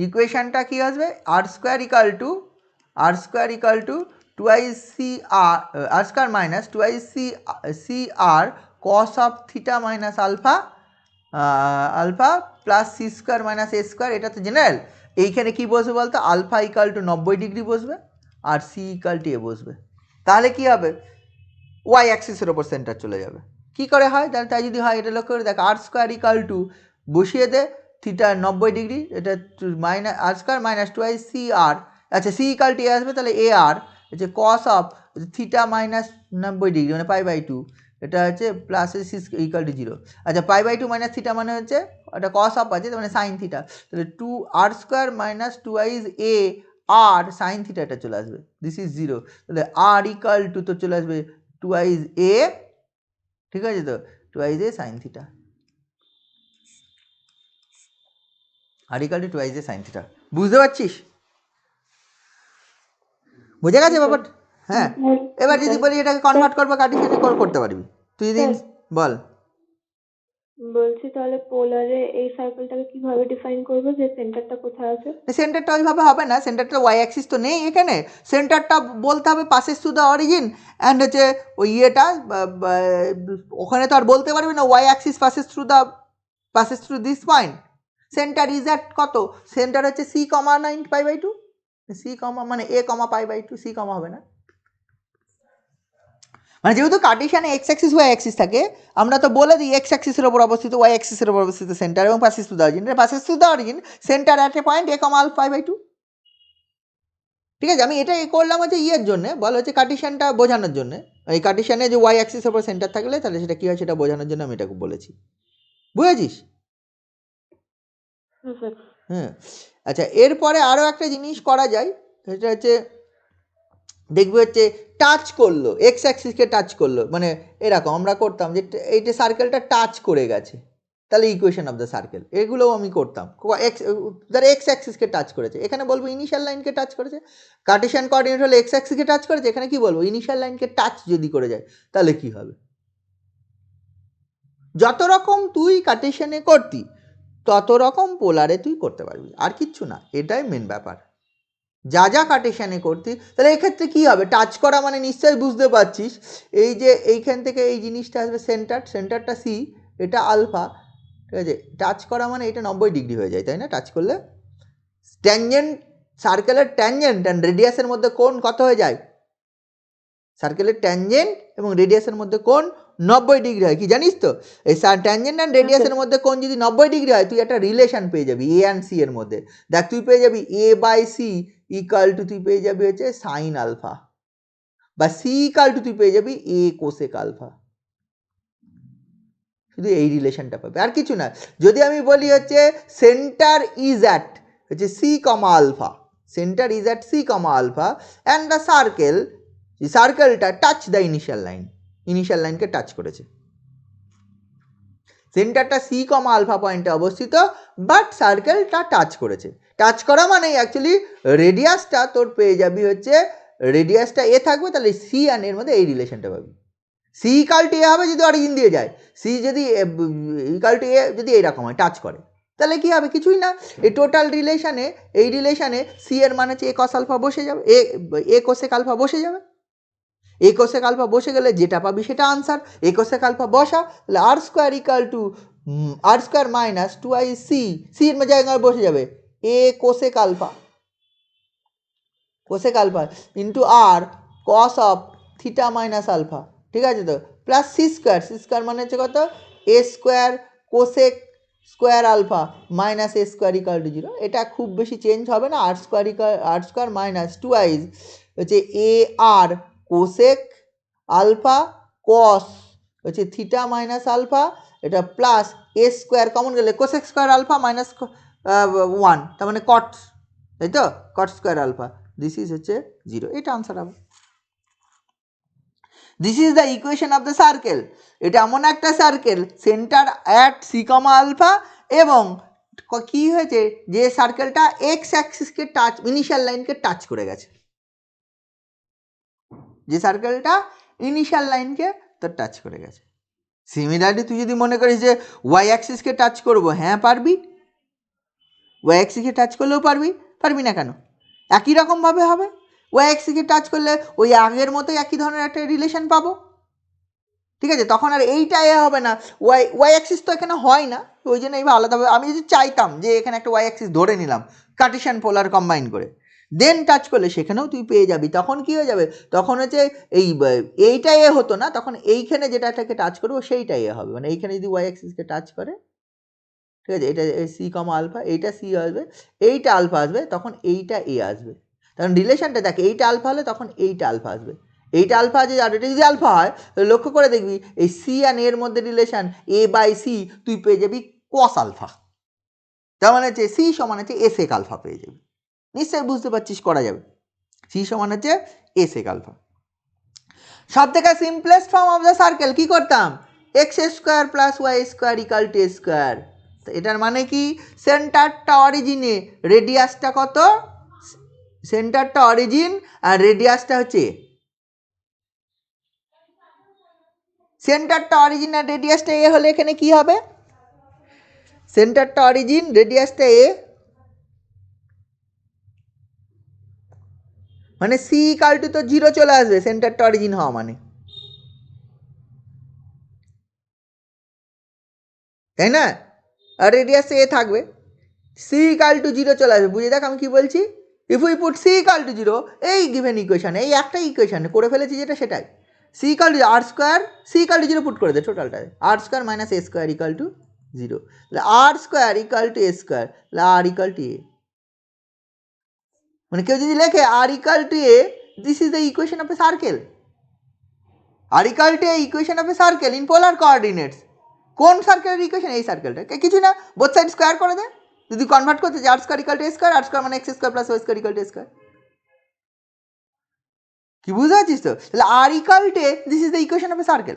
ইকুয়েশনটা কী আসবে, আর square equal to twice C R square minus twice C R cos of theta minus alpha plus C square minus A square, এটা তো জেনারেল। এইখানে কী বসবে বলতো, আলফা ইকাল টু 90 ডিগ্রি বসবে আর সি ইকাল টু এ বসবে, তাহলে কী হবে, ওয়াই অ্যাক্সিসের ওপর সেন্টার চলে যাবে। কি করে হয়, তাহলে তাই যদি হয়, এটা লক্ষ্য করে দেখ, আর স্কোয়ার ইকাল টু বসিয়ে দে থিটা 90 ডিগ্রি, এটা মাইনাস আর স্কোয়ার মাইনাস টুয়াইজ সি আর, আচ্ছা সি ইকাল টু এ আসবে, তাহলে এ আর হচ্ছে কস অফ থিটা মাইনাস 90 ডিগ্রি মানে পাই বাই টু এটা হচ্ছে প্লাস সি ইকুয়াল টু 0। আচ্ছা পাই বাই 2 মাইনাস থিটা মানে হচ্ছে একটা কস অফ আছে মানে সাইন থিটা, তাহলে 2 আর স্কোয়ার মাইনাস 2 এ আর সাইন থিটা এটা চলে আসবে, দিস ইজ 0। তাহলে আর ইকুয়াল টু তো চলে আসবে 2 এ, ঠিক আছে তো 2 A sine theta, R equal to 2 A sine theta. বুঝতে পারছিস? বুঝে গেছে ব্যাপারটা? হ্যাঁ, এবার যদি বলি এটাকে কনভার্ট করবো কার্টেসিয়ানে করতে পারবি তুই যদি বল। বলছি তাহলে পোলারে এই সার্কেলটাকে কিভাবে ডিফাইন করবো, যে সেন্টারটা কোথায় আছে? সেন্টারটা ওইভাবে হবে না, সেন্টারটা ওয়াই অ্যাক্সিস তো নেই এখানে, সেন্টারটা বলতে হবে passes to the origin and হচ্ছে ওই ইয়েটা ওখানে তো আর বলতে পারবি না Y axis passes through this point. Centre is at কত, সেন্টার হচ্ছে C comma 9 pi by 2, C comma মানে A comma pi by 2, C কমা হবে না, মানে যেহেতু কার্টেসিয়ানে এক্স অ্যাক্সিস ওয়াই অ্যাক্সিস থাকে আমরা তো বলে দিই এক্স অ্যাক্সিসের উপর অবস্থিত ওয়াই অ্যাক্সিসের উপর অবস্থিত সেন্টার এবং passes to the origin, passes to the origin centre at a point A comma alpha pi by 2। ঠিক আছে, আমি এটা করলাম হচ্ছে ইয়ের জন্য, বল হচ্ছে কার্টেসিয়ানটা বোঝানোর জন্য, এই কার্টেসিয়ানে যে ওয়াই অ্যাক্সিসের উপর সেন্টার থাকলে তাহলে সেটা কী হয় সেটা বোঝানোর জন্য আমি এটাকে বলেছি, বুঝেছিস? হ্যাঁ, আচ্ছা এরপরে আরও একটা জিনিস করা যায়, সেটা হচ্ছে দেখবি হচ্ছে টাচ করলো এক্স অ্যাক্সিসকে টাচ করলো, মানে এরকম আমরা করতাম যে এইটা সার্কেলটা টাচ করে গেছে, তাহলে ইকুয়েশন অফ দ্য সার্কেল এগুলোও আমি করতাম, এক্স ধর এক্স অ্যাক্সিসকে টাচ করেছে, এখানে বলবো ইনিশিয়াল লাইনকে টাচ করেছে, কার্টেসিয়ান কোঅর্ডিনেট হলে এক্স অ্যাক্সিসকে টাচ করেছে, এখানে কি বলবো ইনিশিয়াল লাইনকে টাচ যদি করে যায় তাহলে কি হবে। যত রকম তুই কার্টেসিয়ানে করতি তত রকম পোলারে তুই করতে পারবি, আর কিচ্ছু না, এটাই মেন ব্যাপার, যা যা কার্টেসিয়ানে করতি। তাহলে এক্ষেত্রে কী হবে, টাচ করা মানে নিশ্চয়ই বুঝতে পারছিস এই যে এইখান থেকে এই জিনিসটা আসবে সেন্টারটা সি, এটা আলফা, ঠিক আছে, টাচ করা মানে এটা 90 ডিগ্রি হয়ে যায়, তাই না? টাচ করলে ট্যানজেন্ট, সার্কেলের ট্যানজেন্ট অ্যান্ড রেডিয়াসের মধ্যে কোণ কত হয়ে যায়, সার্কেলের ট্যানজেন্ট এবং রেডিয়াসের মধ্যে কোণ 90 ডিগ্রি হয়, কি জানিস তো? এই ট্যানজেন্ট অ্যান্ড রেডিয়াসের মধ্যে কোণ যদি 90 ডিগ্রি হয় তুই একটা রিলেশন পেয়ে যাবি এ অ্যান্ড সি এর মধ্যে, দেখ তুই পেয়ে যাবি এ বাই সি ইকাল টু তুই পেয়ে যাবি হচ্ছে সাইন আলফা, বা সি ইকাল টু তুই পেয়ে যাবি এ কোসেক আলফা, শুধু এই রিলেশনটা পাবে আর কিছু না। যদি আমি বলি হচ্ছে সেন্টার ইজ অ্যাট হচ্ছে C comma alpha, centre is at C comma alpha and the সার্কেলটা টাচ দ্য ইনিশিয়াল লাইনকে টাচ করেছে, সেন্টারটা সি কমা আলফা পয়েন্টে অবস্থিত বাট সার্কেলটা টাচ করেছে, টাচ করা মানে অ্যাকচুয়ালি রেডিয়াসটা তোর পেয়ে যাবি হচ্ছে রেডিয়াসটা এ থাকবে, তাহলে সি আর এর মধ্যে এই রিলেশনটা পাবি, সি ইকাল টু এ হবে যদি অরিজিন দিয়ে যায়, সি যদি ইকাল টু এ যদি এইরকম হয় টাচ করে তাহলে কী হবে, কিছুই না, এই টোটাল রিলেশানে এই রিলেশানে সি এর মানে হচ্ছে এ কস আলফা বসে যাবে, এ কোসেক আলফা বসে যাবে, এ কোসেক আলফা বসে গেলে যেটা পাবি সেটা আনসার, এ কোসেক আলফা বসা, তাহলে R square equal to R square minus 2i C এর জায়গায় বসে যাবে A cosec alpha into R cos of theta minus alpha, ঠিক আছে তো, প্লাস সি স্কোয়ার মানে হচ্ছে কত A square cosec square alpha minus A square equal to 0, এটা খুব বেশি চেঞ্জ হবে না, আর স্কোয়ার মাইনাস 2i হচ্ছে এ আর কোসেক আলফা কস হচ্ছে থিটা মাইনাস আলফা, এটা প্লাস এ স্কোয়ার কমন গেলে কোসেক স্কোয়ার আলফা মাইনাস 1, তার মানে কট, তাই তো, cot square alpha, this is হচ্ছে 0, এটা আনসার হবে। This is the equation of the circle, এটা এমন একটা circle centre at C comma alpha এবং কি হয়েছে যে সার্কেলটা এক্স অ্যাক্সিসকে টাচ ইনিশিয়াল লাইনকে টাচ করে গেছে, যে সার্কেলটা ইনিশিয়াল লাইনকে তো টাচ করে গেছে। সিমিলারলি তুই যদি মনে করিস যে ওয়াই অ্যাক্সিসকে টাচ করবো, হ্যাঁ পারবি, ওয়াই অ্যাক্সিসকে টাচ করলেও পারবি না কেন, একই রকমভাবে হবে, ওয়াই অ্যাক্সিসকে টাচ করলে ওই আগের মতোই একই ধরনের একটা রিলেশন পাবো, ঠিক আছে, তখন আর এইটা হবে না, ওয়াই অ্যাক্সিস তো এখানে হয় না, ওই জন্য এইভাবে আলাদাভাবে আমি যদি চাইতাম যে এখানে একটা ওয়াই অ্যাক্সিস ধরে নিলাম কার্টেসিয়ান পোলার কম্বাইন করে দেন টাচ করলে সেখানেও তুই পেয়ে যাবি, তখন কি হয়ে যাবে, তখন হচ্ছে এইটা এ হতো না, তখন এইখানে যেটাকে টাচ করবো সেইটাই এ হবে, মানে এইখানে যদি ওয়াই অ্যাক্সিসকে টাচ করে, ঠিক আছে, এটা সি কমা আলফা, এইটা সি আসবে, এইটা আলফা আসবে, তখন এইটা এ আসবে, তখন রিলেশনটা দেখে এইটা আলফা হলে তখন এইটা আলফা আসবে, এইটা আলফা আছে আর এটা যদি আলফা হয় লক্ষ্য করে দেখবি এই সি অ্যান্ড এর মধ্যে রিলেশন এ বাই সি তুই পেয়ে যাবি কস আলফা, তার মানে হচ্ছে সি সমান হচ্ছে এ সেক আলফা পেয়ে যাবি। নিশ্চয়ই বুঝতে পারছিস করা যাবে। সি সমান হচ্ছে এ সেক আলফা। সব থেকে simplest form of the circle কি করতাম, X square plus Y square equal to square. এটার মানে কি সেন্টারটা অরিজিনে, রেডিয়াসটা কত, সেন্টারটা অরিজিন আর রেডিয়াসটা হচ্ছে সেন্টারটা অরিজিন আর রেডিয়াসটা এ হলে এখানে কি হবে, সেন্টারটা অরিজিন রেডিয়াসটা এ, মানে সি ইকাল টু তো 0 চলে আসবে সেন্টারটা অরিজিন হওয়া মানে, তাই না? আর রেডিয়াস এ থাকবে, সি ইকাল টু 0 চলে আসবে। বুঝে দেখ আমি কি বলছি, if we put C equal to 0 এই গিভেন ইকুয়েশানে, এই একটা ইকুয়েশানে করে ফেলেছি যেটা সেটাই, C equal to R square, C equal to 0 put করে দে টোটালটায়, R square minus A square equal to 0, তাহলে R square equal to A square, তাহলে আর ইকাল টু এ, মানে কেউ যদি লেখে R equal to A, this is the equation of a circle. R equal to A equation of a circle in polar coordinates. কোন সার্কেলের equation, এই সার্কেলটা, কিছু না বোথ সাইড স্কোয়ার করে দে, যদি কনভার্ট করতে চাই R square equal to A square, R square মানে X square plus Y square equal to square. কি বুঝতে পারছিস তো? তাহলে আর equal to A, this is the equation of a circle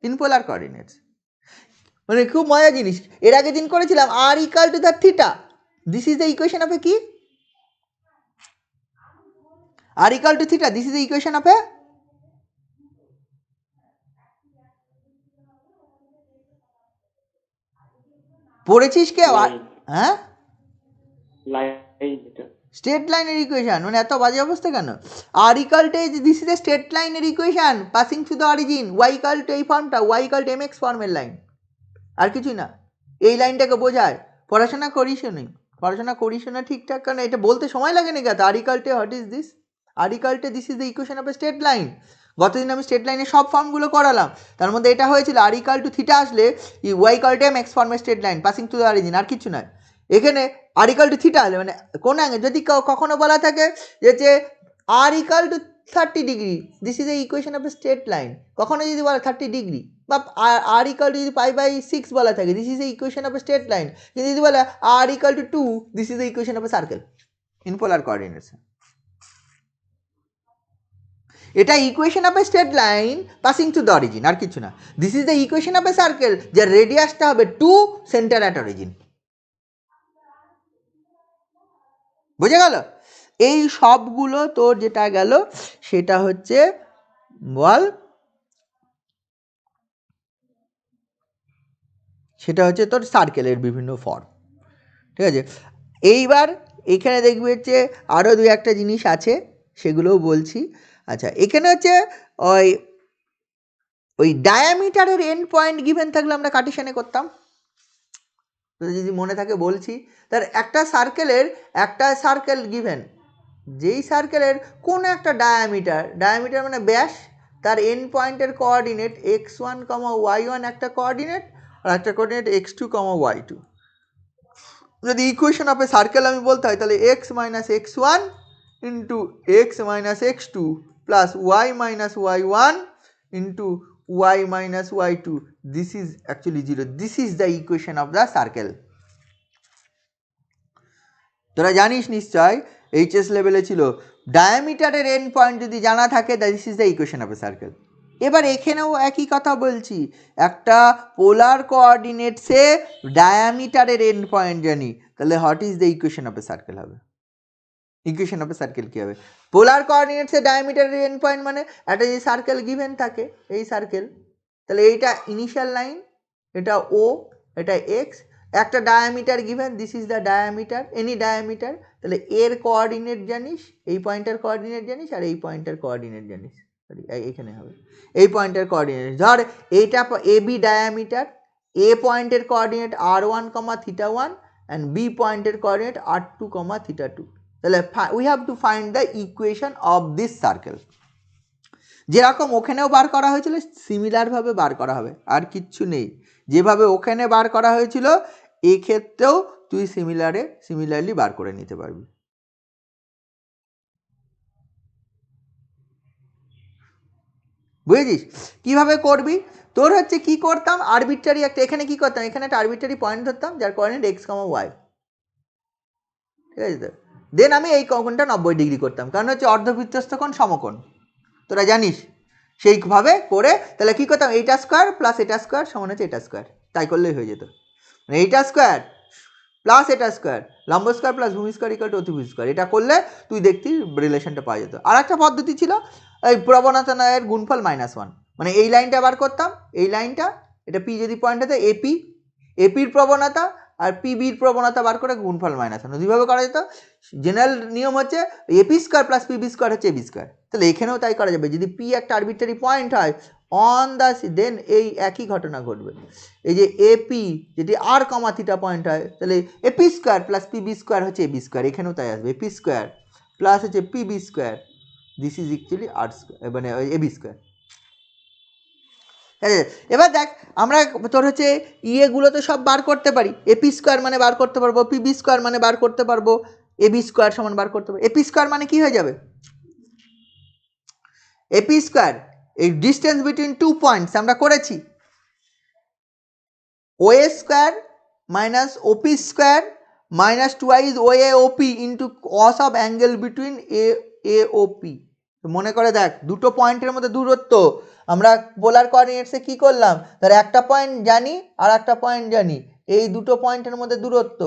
in polar coordinates. মানে খুব মজার জিনিস, এর আগে দিন করেছিলাম R equal to the theta, this is the equation of a কি, R equal to theta, this is the equation of এ, পড়েছিস কে? হ্যাঁ, স্ট্রেট লাইনের ইকুয়েশন, মানে এত বাজে অবস্থা কেন? R equal to this is a straight লাইনের equation passing through the origin, Y equal to এই ফর্মটা, Y equal to M X ফর্মের লাইন, আর কিছুই না। এই লাইনটাকে বোঝায়, পড়াশোনা করিস নি, পড়াশোনা করিস না ঠিকঠাক, কারণ এটা বলতে সময় লাগে না গেছে। R equal to what is this, R equal to this is the equation of a straight line. গতদিন আমি স্ট্রেট লাইনের সব ফর্মগুলো করালাম, তার মধ্যে এটা হয়েছিল আর ইকাল টু থিটা আসলে Y equal to M X ফর্মের straight line passing through the origin, আর কিছু নয়। এখানে আর ইকাল টু থিটা হলে মানে কোন অ্যাঙ্গেল, যদি কখনো বলা থাকে যে R equal to 30 degree, this is a equation of a straight line, কখনো যদি বলা 30 ডিগ্রি, বা আর ইকাল টু যদি পাই বাই 6 বলা থাকে, this is a equation of a straight line, কিন্তু যদি বলে আর equal to 2, this is a equation of a circle in polar coordinates. এটা equation of a straight line passing to the origin, আর কিছু না। This is the equation of a circle, যার রেডিয়াসটা হবে 2, সেন্টার অ্যাট অরিজিন। বুঝে গেল? এই সবগুলো তোর যেটা গেল সেটা হচ্ছে বল, সেটা হচ্ছে তোর সার্কেলের বিভিন্ন ফর্ম, ঠিক আছে? এইবার এখানে দেখবি হচ্ছে আরও দু একটা জিনিস আছে, সেগুলোও বলছি। আচ্ছা, এখানে হচ্ছে ওই ওই ডায়ামিটারের এন্ড পয়েন্ট গিভেন থাকলে আমরা কার্টেশিয়ানে করতাম, যদি মনে থাকে বলছি। তার একটা সার্কেল গিভেন, যেই সার্কেলের কোনো একটা ডায়ামিটার মানে ব্যাস, তার এন্ড পয়েন্টের কোঅর্ডিনেট x1, y1 একটা কোঅর্ডিনেট, আর একটা কোঅর্ডিনেট x2, y2। যদি ইকুয়েশন অফ এ সার্কেল আমি বলতে হয়, তাহলে x minus x1 into x minus x2 plus y minus y1 into y minus y2, this is actually 0, this is the equation of the circle. তোরা জানিস নিশ্চয় HS লেভেলে ছিল, ডায়ামিটারের এন্ড পয়েন্ট যদি জানা থাকে, this is the equation of a circle. এবার এখানেও একই কথা বলছি, একটা পোলার কোঅর্ডিনেটসে ডায়ামিটারের এন্ড পয়েন্ট জানি, তাহলে what is the equation of a circle হবে, ইকুয়েশন অফ এ সার্কেল কী হবে? পোলার কোঅর্ডিনেটসে ডায়ামিটারের এন্ড পয়েন্ট মানে একটা যদি সার্কেল গিভেন থাকে, এই সার্কেল, তাহলে এইটা ইনিশিয়াল লাইন, এটা ও, এটা এক্স, একটা diameter given, this is the diameter, any diameter, তাহলে এর কোঅর্ডিনেট জানিস, এই পয়েন্টের কোঅর্ডিনেট জানিস, আর এই পয়েন্টের কোঅর্ডিনেট জানিস, এখানে হবে এই পয়েন্টের কোঅর্ডিনেট। ধর এইটা এ বি ডায়ামিটার, এ পয়েন্টের কোঅর্ডিনেট r1, θ1 অ্যান্ড বি পয়েন্টের কোঅর্ডিনেট r2, θ2, তাহলে we have to find the equation of this circle. যেরকম ওখানেও বার করা হয়েছিল সিমিলারভাবে বার করা হবে, আর কিচ্ছু নেই। যেভাবে ওখানে বার করা হয়েছিল এক্ষেত্রেও তুই সিমিলারলি বার করে নিতে পারবি। বুঝেছিস? কীভাবে করবি? তোর হচ্ছে কী করতাম, আরবিট্রারি একটা এখানে কী করতাম, এখানে একটা আরবিট্রারি পয়েন্ট ধরতাম যার কোঅর্ডিনেট এক্স কমা ওয়াই, ঠিক আছে তো? দেন আমি এই কোণটা 90 ডিগ্রি করতাম, কারণ হচ্ছে অর্ধবৃত্তস্থ কোণ সমকোণ, তোরা জানিস। সেইভাবে করে তাহলে কী করতাম, এইটা স্কোয়ার প্লাস এটা স্কোয়ার সমান হচ্ছে এটা স্কোয়ার, তাই করলেই হয়ে যেত। মানে এইটা স্কোয়ার প্লাস এটা স্কোয়ার, লম্ব স্কোয়ার প্লাস ভূমি স্কোয়ার ইকুয়াল টু অতিভুজ স্কোয়ার, এটা করলে তুই দেখতি রিলেশনটা পাওয়া যেত। আর একটা পদ্ধতি ছিল এই প্রবণতা নয়ের গুণফল -1, মানে এই লাইনটা বার করতাম, এই লাইনটা, এটা পি যদি পয়েন্ট হতো এপি, এপির প্রবণতা আর পিবির প্রবণতা বার করে গুণফল -1, দুইভাবে করা যেত। জেনারেল নিয়ম হচ্ছে AP square plus PB square হচ্ছে এবি স্কোয়ার, তাহলে এখানেও তাই করা যাবে। যদি পি একটা আরবিট্রারি পয়েন্ট হয় অন দ্য দেন এই একই ঘটনা ঘটবে। এই যে এপি যদি আর কমা থিটা পয়েন্ট হয় তাহলে AP square plus PB square হচ্ছে এবি স্কোয়ার, এখানেও তাই আসবে এপি স্কোয়ার প্লাস হচ্ছে PB square, this is actually R square মানে এবি স্কোয়ার। ঠিক আছে, এবার দেখ আমরা তোর হচ্ছে ইয়েগুলো তো সব বার করতে পারি, এপি স্কোয়ার মানে বার করতে পারবো, পিবি স্কোয়ার মানে বার করতে পারবো, এবি স্কোয়ার সমান বার করতে পারবো। এপি স্কোয়ার মানে কি হয়ে যাবে, এপি স্কোয়ার এই ডিস্টেন্স বিটুইন 2 পয়েন্টস আমরা করেছি, OA square minus OP square minus twice OA OP into cos of angle between A OP. মনে করে দেখ দুটো পয়েন্টের মধ্যে দূরত্ব, আমরা পোলার কোঅর্ডিনেটসে কী করলাম, ধর একটা পয়েন্ট জানি আর একটা পয়েন্ট জানি, এই দুটো পয়েন্টের মধ্যে দূরত্ব,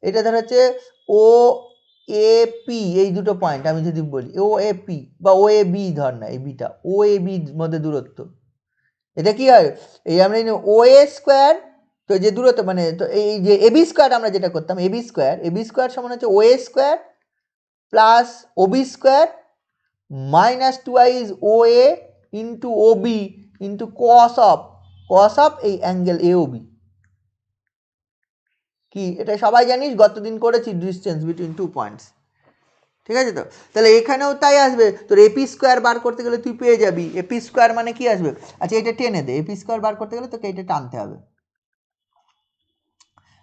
এটা ধর হচ্ছে ও এ পি, এই দুটো পয়েন্ট আমি যদি বলি ও এ পি বা ও এ বি, ধর না এই বিটা ও এ বির মধ্যে দূরত্ব, এটা কি হয়, এই আমরা ও এ স্কোয়ার, তো যে দূরত্ব মানে তো এই যে এবি স্কোয়ার আমরা যেটা করতাম এবি স্কোয়ার সমান হচ্ছে O A square plus OB square minus twice O A into O B into cos of এই অ্যাঙ্গেল এ ও বি। কি এটা সবাই জানিস, গতদিন করেছি ডিস্টেন্স বিটুইন 2 পয়েন্টস, ঠিক আছে তো? তাহলে এখানেও তাই আসবে, তোর এপি স্কোয়ার বার করতে গেলে তুই পেয়ে যাবি এপি স্কোয়ার মানে কি আসবে, আচ্ছা এটা টেনে দে, এপি স্কোয়ার বার করতে গেলে তোকে এটা টানতে হবে,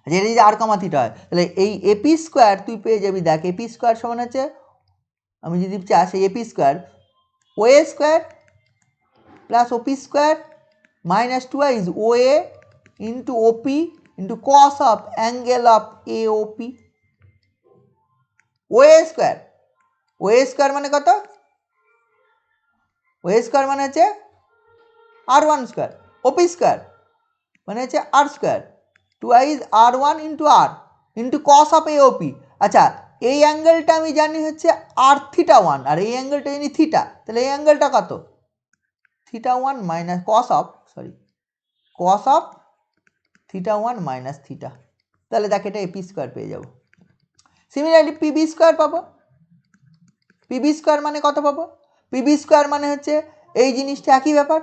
এটা যদি আর কমা থিটা হয় তাহলে এই এপি স্কোয়ার তুই পেয়ে যাবি, দেখ এপি স্কোয়ার সমান হচ্ছে, আমি যদি চাস এই AP square O A square plus OP square minus twice O A into OP into cos of angle of A OP. O A square মানে কত, ও এ স্কোয়ার মানে হচ্ছে R one square, OP square মানে হচ্ছে R square twice R one into R into cos of A OP. আচ্ছা এই অ্যাঙ্গেলটা আমি জানি হচ্ছে আর থিটা ওয়ান, আর এই অ্যাঙ্গেলটা জানি থিটা, তাহলে এই অ্যাঙ্গেলটা কত, theta one minus cos of theta one minus theta, তাহলে দেখ এটা এপি স্কোয়ার পেয়ে যাবো। সিমিলারলি পিবি স্কোয়ার পাবো, পিবি স্কোয়ার মানে কত পাবো, পিবি স্কোয়ার মানে হচ্ছে এই জিনিসটা একই ব্যাপার,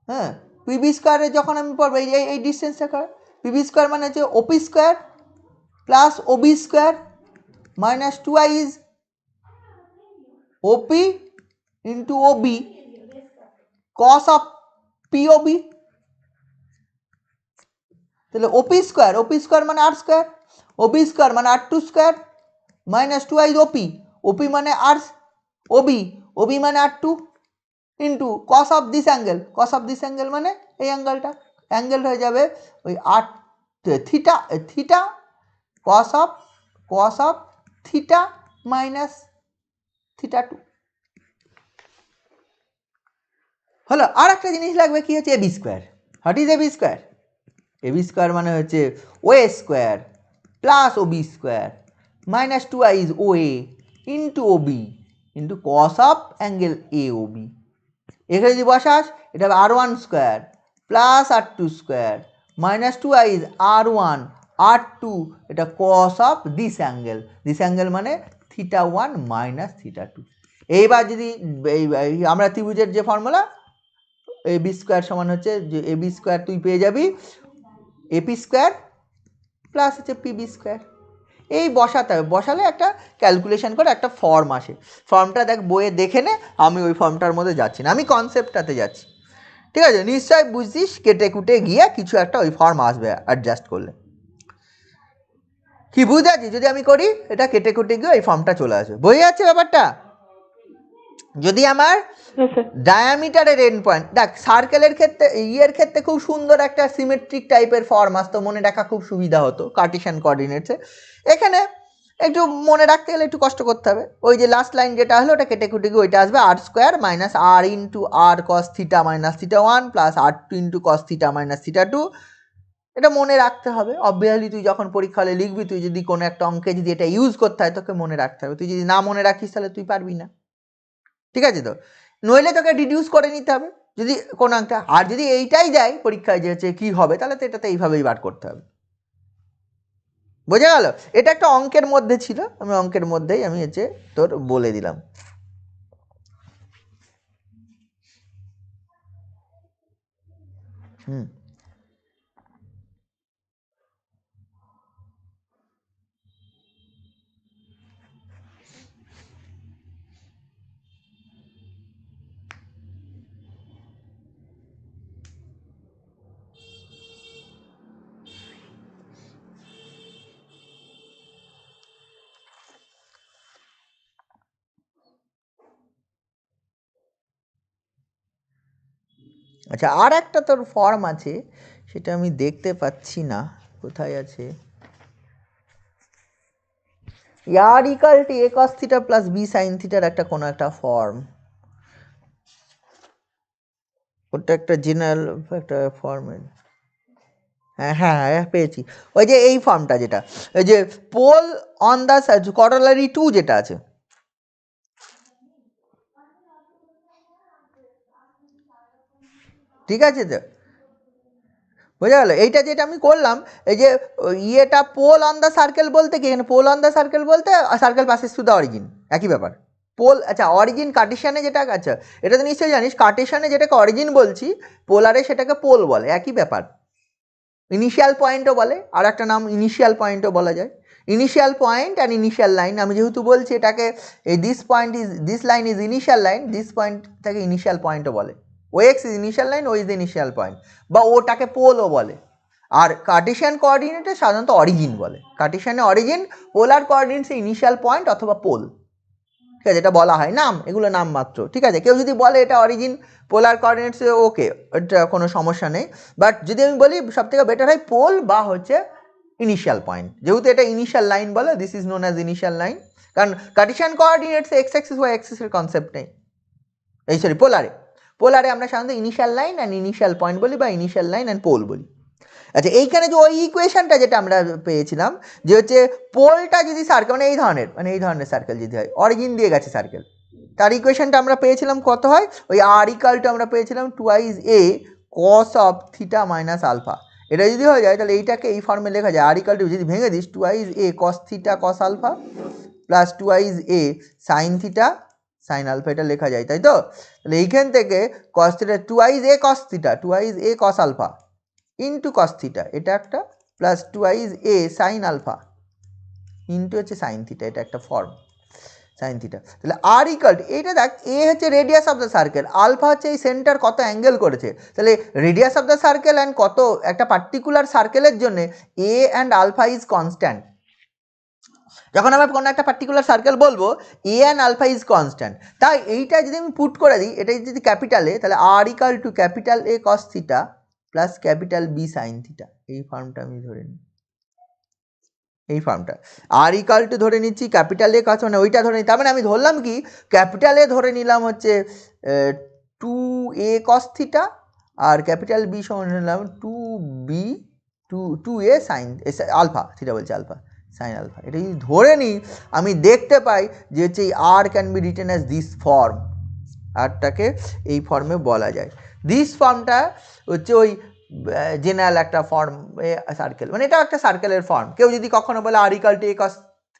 হ্যাঁ পিবি স্কোয়ারে যখন আমি পড়বো এই ডিস্টেন্সটা কর, পিবি স্কোয়ার মানে হচ্ছে OP square plus OB square minus twice OP into OB cos of POB. তাহলে ওপি স্কোয়ার মানে আর স্কোয়ার, ওবি স্কোয়ার মানে r two square minus twice OP মানে আর ওবি মানে r two into cos of this angle মানে এই angle হয়ে যাবে ওই আর theta cos of theta minus theta two হলো। আর একটা জিনিস লাগবে কি হচ্ছে AB square. What is AB square মানে হচ্ছে O A square plus OB square minus twice O A into OB into cos of angle A O B. এখানে যদি বসাস এটা হবে r one square plus r two square minus twice আর one r two, এটা cos of this angle মানে theta one minus theta two. এইবার যদি আমরা ত্রিভুজের যে ফর্মুলা এ বি স্কোয়ার সমান হচ্ছে যে এ বি স্কোয়ার তুই পেয়ে যাবি এপি স্কোয়ার প্লাস হচ্ছে পিবি স্কোয়ার, এই বসাতে হবে, বসালে একটা ক্যালকুলেশন করে একটা ফর্ম আসে, ফর্মটা দেখ বইয়ে দেখে নে, আমি ওই ফর্মটার মধ্যে যাচ্ছি না, আমি কনসেপ্টটাতে যাচ্ছি, ঠিক আছে? নিশ্চয়ই বুঝছিস, কেটে কুটে গিয়ে কিছু একটা ওই ফর্ম আসবে অ্যাডজাস্ট করলে, কি বুঝতে পারছি? যদি আমি করি এটা কেটে কুটে গিয়ে ওই ফর্মটা চলে আসবে, বোঝা যাচ্ছে ব্যাপারটা? যদি আমার হ্যাঁ স্যার। ডায়ামিটারের এন্ড পয়েন্ট, দেখ সার্কেলের ক্ষেত্রে ইয়ের ক্ষেত্রে খুব সুন্দর একটা সিমেট্রিক টাইপের ফর্ম আসতো, মনে রাখা খুব সুবিধা হতো কার্টেশিয়ান কোঅর্ডিনেটসে। এখানে একটু মনে রাখতে গেলে একটু কষ্ট করতে হবে। ওই যে লাস্ট লাইন যেটা হলো ওটা কেটে কুটে গিয়ে ওইটা আসবে আর স্কোয়ার মাইনাস আর ইন্টু আর cos theta minus theta 1 plus r two into cos theta minus theta 2। এটা মনে রাখতে হবে অবভিয়াসলি, তুই যখন পরীক্ষা হলে লিখবি, তুই যদি কোনো একটা অঙ্কে যদি এটা ইউজ করতে হয় তোকে মনে রাখতে হবে। তুই যদি না মনে রাখিস তাহলে তুই পারবি না, ঠিক আছে? তো নইলে তোকে ডিডিউস করে নিতে হবে যদি কোনো একটা, আর যদি এইটাই দেয় পরীক্ষায় যে হচ্ছে কী হবে, তাহলে তো এটাতে এইভাবেই বার করতে হবে। বোঝা গেল? এটা একটা অঙ্কের মধ্যে ছিল, আমি অঙ্কের মধ্যেই আমি হচ্ছে তোর বলে দিলাম। হুম, আচ্ছা আর একটা তোর ফর্ম আছে, সেটা আমি দেখতে পাচ্ছি না কোথায় আছে। R equal to a cos theta plus b sine থিটার একটা কোনো একটা ফর্ম, ওটা একটা জেনারেল একটা ফর্মের। হ্যাঁ হ্যাঁ হ্যাঁ পেয়েছি, ওই যে এই ফর্মটা যেটা ওই যে পোল অন দ্য করোলারি 2 যেটা আছে, ঠিক আছে? তো বোঝা গেল? এইটা যেটা আমি করলাম, এই যে ইয়েটা পোল অন দ্য সার্কেল বলতে কি, এখানে পোল অন দ্য সার্কেল বলতে circle passes to the origin, একই ব্যাপার। পোল, আচ্ছা অরিজিন কার্টেশিয়ানে যেটা, আচ্ছা এটা তো নিশ্চয়ই জানিস, কার্টেশিয়ানে যেটাকে অরিজিন বলছি, পোলারে সেটাকে পোল বলে, একই ব্যাপার। ইনিশিয়াল পয়েন্টও বলে, আর একটা নাম ইনিশিয়াল পয়েন্টও বলা যায়। Initial point and initial line, আমি যেহেতু বলছি এটাকে এই this line is initial line, this পয়েন্টটাকে ইনিশিয়াল পয়েন্টও বলে। O X is initial line, O is the initial point, বা ওটাকে পোলও বলে। আর কার্টেশিয়ান কোঅর্ডিনেটে সাধারণত অরিজিন বলে। কার্টেশিয়ানে অরিজিন, পোলার কোঅর্ডিনেটসে ইনিশিয়াল পয়েন্ট অথবা পোল, ঠিক আছে? এটা বলা হয়, নাম, এগুলো নাম মাত্র, ঠিক আছে? কেউ যদি বলে এটা অরিজিন পোলার কোঅর্ডিনেটসে, ওকে, এটা কোনো সমস্যা নেই। বাট যদি আমি বলি সবথেকে বেটার হয় পোল বা হচ্ছে ইনিশিয়াল পয়েন্ট, যেহেতু এটা ইনিশিয়াল লাইন বলে, this is known as initial line. কারণ কার্টেশিয়ান কোঅর্ডিনেটসে এক্স অ্যাক্সিস ওয়াই অ্যাক্সিসের কনসেপ্ট নেই, এই সরি পোলারে আমরা সাধারণত initial line and initial point বলি, বা ইনিশিয়াল লাইন অ্যান্ড পোল বলি। আচ্ছা এইখানে যে ওই ইকুয়েশনটা যেটা আমরা পেয়েছিলাম, যে হচ্ছে পোলটা যদি সার্কেল মানে এই ধরনের সার্কেল যদি হয়, অরিজিন দিয়ে গেছে সার্কেল, তার ইকুয়েশনটা আমরা পেয়েছিলাম কত হয়, ওই আর ইকালটা আমরা পেয়েছিলাম twice A cos of theta minus alpha. এটা যদি হয়ে যায় তাহলে এইটাকে এই ফর্মে লেখা যায়, আর ইকালটা যদি ভেঙে দিস twice A cos theta cos alpha plus twice a sine theta sine alpha, এটা লেখা যায়, তাই তো? তাহলে এইখান থেকে কস থিটা টুয়াইজ এ cos alpha into cos theta, এটা একটা, plus twice a sine alpha into হচ্ছে সাইন থিটা, এটা একটা ফর্ম সাইন থিটা। তাহলে আর ইকাল এইটা দেখ, এ হচ্ছে radius of the circle, alpha হচ্ছে এই সেন্টার কত অ্যাঙ্গেল করেছে, তাহলে radius of the circle and কত একটা পার্টিকুলার সার্কেলের জন্য A and alpha is constant. যখন আমরা কোনো একটা পার্টিকুলার সার্কেল বলবো A and alpha is constant, তাই এইটা যদি আমি পুট করে দিই, এটা যদি ক্যাপিটাল এ, তাহলে আর equal to capital A cos theta plus capital B sine theta, এই ফর্মটা আমি ধরে নিই, এই ফর্মটা। আর ইকাল টু ধরে নিচ্ছি ক্যাপিটাল এ কস, মানে ওইটা ধরে নিই, তার মানে আমি ধরলাম কি, ক্যাপিটাল এ ধরে নিলাম হচ্ছে 2a কস থিটা, আর ক্যাপিটাল বি সমান নিলাম 2b 2a sine alpha theta, বলছে আলফা সাইন আলফা। এটা যদি ধরে নিই, আমি দেখতে পাই যে হচ্ছে এই r can be written as this form, আরটাকে এই ফর্মে বলা যায়। দিস ফর্মটা হচ্ছে ওই জেনারেল একটা ফর্ম সার্কেল, মানে এটা একটা সার্কেলের ফর্ম। কেউ যদি কখনো বলে আর equal to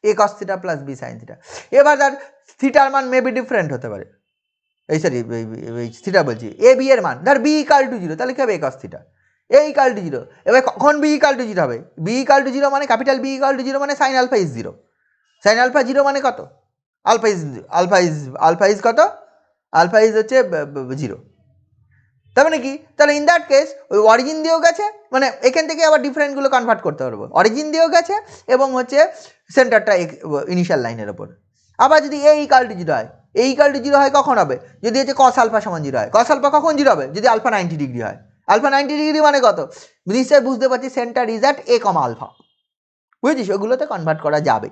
a cos theta plus b sine theta, এবার তার থিটার মান মেবি ডিফারেন্ট হতে পারে, এই সরি থিটা বলছি, এ বি এর মান ধর বি ইকাল টু 0, তাহলে কি হবে a cos theta, a equal to 0। এবার কখন বি ইকাল টু 0 হবে, বি ইকাল টু 0 মানে ক্যাপিটাল বি ইকাল টু 0 মানে sine alpha is 0, sine alpha 0 মানে কত, আলফা ইজ কত, আলফা ইজ হচ্ছে 0। তার মানে কি, তাহলে ইন দ্যাট কেস ওই অরিজিন দিয়েও গেছে, মানে এখান থেকে আবার ডিফারেন্টগুলো কনভার্ট করতে পারবো, অরিজিন দিয়েও গেছে এবং হচ্ছে সেন্টারটা ইনিশিয়াল লাইনের ওপর। আবার যদি এ ইকাল টু 0 হয়, এ ইকাল টু 0 হয় কখন হবে? যদি হচ্ছে cos আলফা সমান 0 হয়। cos আলফা কখন 0 হবে? যদি আলফা 90 ডিগ্রি হয়। আলফা 90 ডিগ্রি মানে কত? নিশ্চয়ই বুঝতে পারছি centre is at a, alpha. বুঝেছিস? ওগুলোতে কনভার্ট করা যাবে।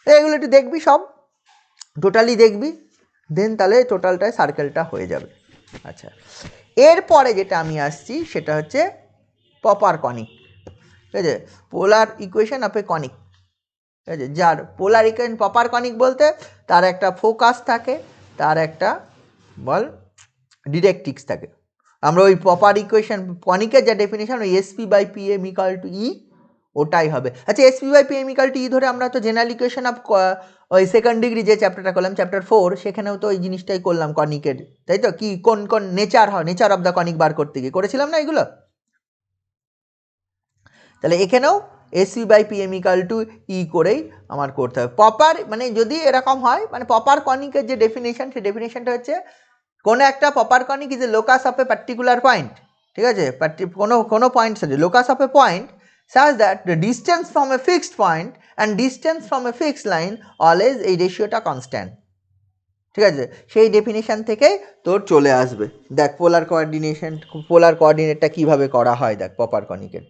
এগুলো একটু দেখবি, সব টোটালি দেখবি, দেন তাহলে টোটালটায় সার্কেলটা হয়ে যাবে। আচ্ছা, এরপরে যেটা আমি আসছি সেটা হচ্ছে প্রপার কনিক। ঠিক আছে, পোলার ইকুয়েশন অফ এ কনিক। ঠিক আছে, যার পোলার ইকুয়েশন প্রপার কনিক বলতে তার একটা ফোকাস থাকে, তার একটা বল ডিরেক্ট্রিক্স থাকে। আমরা ওই প্রপার ইকুয়েশন কনিকের যা ডেফিনেশন, ওই SP by P M equal to e, ওটাই হবে। আচ্ছা, SP by P M equal to e ধরে আমরা তো জেনারেল ইকুয়েশন অফ ওই সেকেন্ড ডিগ্রি যে চ্যাপ্টারটা করলাম, চ্যাপ্টার 4, সেখানেও তো ওই জিনিসটাই করলাম কনিকের, তাই তো? কি কোন কোন নেচার হয়, নেচার অফ দ্য কনিক বার করতে গিয়ে করেছিলাম না এগুলো? তাহলে এখানেও AC by P M equal to e করেই আমার করতে হবে। প্রপার মানে যদি এরকম হয়, মানে প্রপার কনিকের যে ডেফিনেশন, সেই ডেফিনেশনটা হচ্ছে কোনো একটা proper conic is a locus of a particular point. ঠিক আছে, কোনো পয়েন্ট সাথে locus of a point such that the distance from a fixed point and distance from a fixed line always এই রেশিওটা কনস্ট্যান্ট। ঠিক আছে, সেই ডেফিনেশন থেকেই তোর চলে আসবে। দেখ পোলার কোঅর্ডিনেটটা কিভাবে করা হয়, দেখ প্রপার কনিকের।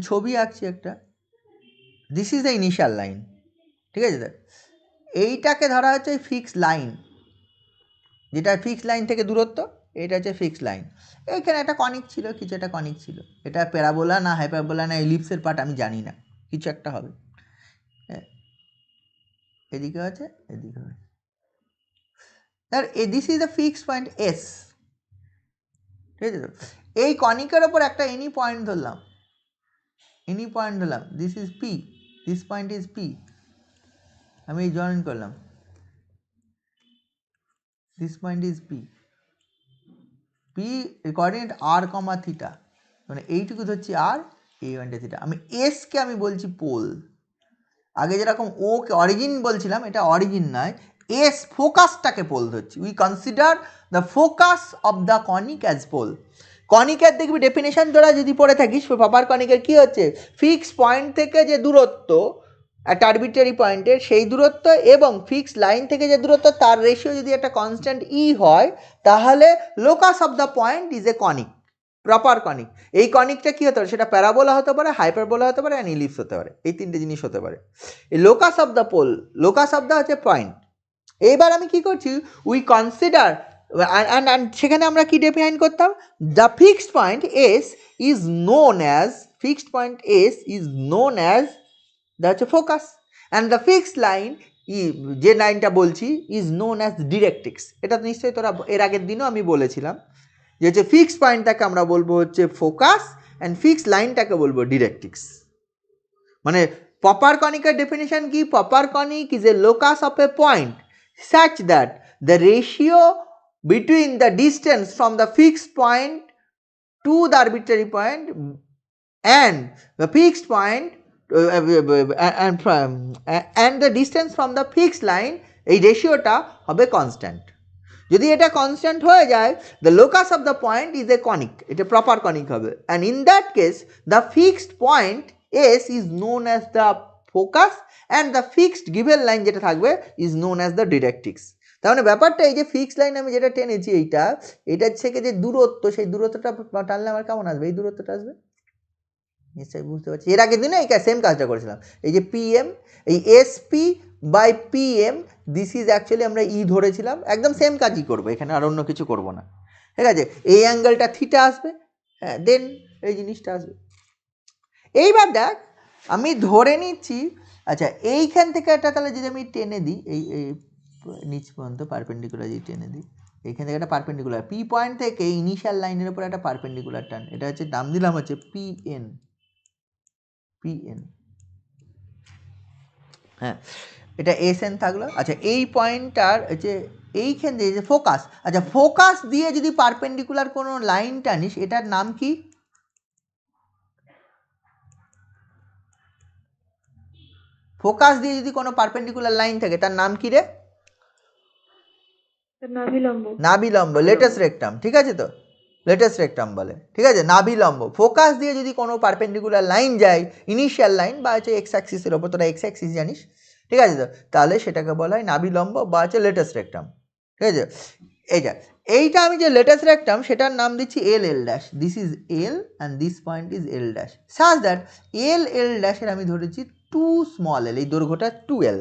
ছবি আঁকছি একটা, this is the initial line. ঠিক আছে, দেখ এইটাকে ধরা হচ্ছে ফিক্সড লাইন, যেটা ফিক্সড লাইন থেকে দূরত্ব, এটা হচ্ছে ফিক্সড লাইন। এইখানে একটা কনিক ছিল, কিছু একটা কনিক ছিল, এটা প্যারাবোলা না হাইপারবোলা না ইলিপসের পার্ট আমি জানি না, কিছু একটা হবে। এদিকে আছে, এদিকে আছে। This is the fixed point S. ঠিক আছে, তো এই কনিকের ওপর একটা এনি পয়েন্ট ধরলাম, this is P, this point is P, আমি জয়েন করলাম, this point is P, P coordinate R comma theta, মানে এইটুকু ধরছি আর, এই পয়েন্টে থিটা। আমি এসকে আমি বলছি পোল। আগে যেরকম ওকে অরিজিন বলছিলাম, এটা অরিজিন নয়, এস ফোকাসটাকে পোল ধরছি। We consider the focus of the conic as pole. কনিকের দেখবি ডেফিনেশন তোরা যদি পড়ে থাকিস, প্রপার কনিকের কী হচ্ছে, ফিক্সড পয়েন্ট থেকে যে দূরত্ব একটা আরবিট্রারি পয়েন্টের, সেই দূরত্ব এবং ফিক্সড লাইন থেকে যে দূরত্ব, তার রেশিও যদি একটা কনস্ট্যান্ট ই হয়, তাহলে locus of the point is a conic, proper conic. এই কনিকটা কী হতে পারে, সেটা প্যারাবোলা হতে পারে, হাইপারবোলা হতে পারে, অ্যান্ড ইলিপস হতে পারে, এই তিনটে জিনিস হতে পারে। এই locus of the pole, locus of the হচ্ছে পয়েন্ট। এইবার আমি কি করছি, উই কনসিডার, অ্যান্ড সেখানে আমরা কি ডিফাইন করতাম, the fixed point S is known as, fixed point S is known as the হচ্ছে focus, and the fixed line, যে লাইনটা বলছি, ইজ নোন অ্যাজ ডিরেক্ট্রিক্স। এটা তো নিশ্চয়ই তোরা এর আগের দিনও আমি বলেছিলাম, যে হচ্ছে ফিক্সড পয়েন্টটাকে আমরা বলবো হচ্ছে ফোকাস, অ্যান্ড ফিক্সড লাইনটাকে বলবো ডিরেক্ট্রিক্স। মানে প্রপার কনিকের ডেফিনেশন কি, proper conic is a locus of a point such that the ratio between the distance from the fixed point to the arbitrary point and the fixed point and the distance from the fixed line, এই রেশিওটা হবে constant. যদি এটা constant হয়ে যায়, the locus of the point is a conic, এটা proper conic হবে। And in that case the fixed point S is known as the focus, and the fixed given line যেটা থাকবে ইজ নোন অ্যাজ দ্য ডিরেক্ট্রিক্স। তার মানে ব্যাপারটা এই যে fixed line আমি যেটা টেনেছি, এইটা থেকে যে দূরত্ব, সেই দূরত্বটা টানলে আমার কেমন আসবে, এই দূরত্বটা আসবে, নিশ্চয়ই বুঝতে পারছি। এর আগের দিনে এই সেম কাজটা করেছিলাম, এই যে পিএম, এই SP by PM, this is actually আমরা ই ধরেছিলাম, একদম সেম কাজই করবো এখানে, আর অন্য কিছু করব না। ঠিক আছে, এই অ্যাঙ্গেলটা থিটা আসবে, হ্যাঁ, দেন এই জিনিসটা আসবে। এইবার দেখ, আমি ধরে নিচ্ছি, আচ্ছা এইখান থেকে একটা, তাহলে যদি আমি টেনে দিই এই নিচ পর্যন্ত পারপেন্ডিকুলার যদি টেনে দিই, এইখান থেকে একটা পারপেন্ডিকুলার, পি পয়েন্ট থেকে ইনিশিয়াল লাইনের উপর একটা পারপেন্ডিকুলার টান, এটা হচ্ছে নাম দিলাম হচ্ছে পিএন, হ্যাঁ, এটা এস এন থাকলো। আচ্ছা, এই পয়েন্টটার হচ্ছে এইখান দিয়ে যে ফোকাস, আচ্ছা ফোকাস দিয়ে যদি পারপেন্ডিকুলার কোনো লাইন টানিস, এটার নাম কি, ফোকাস দিয়ে যদি কোনো পারপেন্ডিকুলার লাইন থাকে, তার নাম কি রে, নাভিলম্ব, নাভিলম্ব, লেটাস রেক্টাম। ঠিক আছে তো, লেটেস্ট রেক্টাম বলে, ঠিক আছে। নাভিলম্ব, ফোকাস দিয়ে যদি কোনো পারপেন্ডিকুলার লাইন যায়, ইনিশিয়াল লাইন বা হচ্ছে এক্স অ্যাক্সিসের ওপর, তোরা এক্স অ্যাক্সিস জানিস, ঠিক আছে, তো তাহলে সেটাকে বলা হয় নাভিলম্ব বা হচ্ছে লেটেস্ট রেক্টাম, ঠিক আছে। এইটা আমি যে লেটেস্ট রেক্টাম সেটার নাম দিচ্ছি L L dash, this is L and this point is L dash, such that L L ড্যাশের আমি ধরেছি টু স্মল এল, এই দৈর্ঘ্যটা 2L।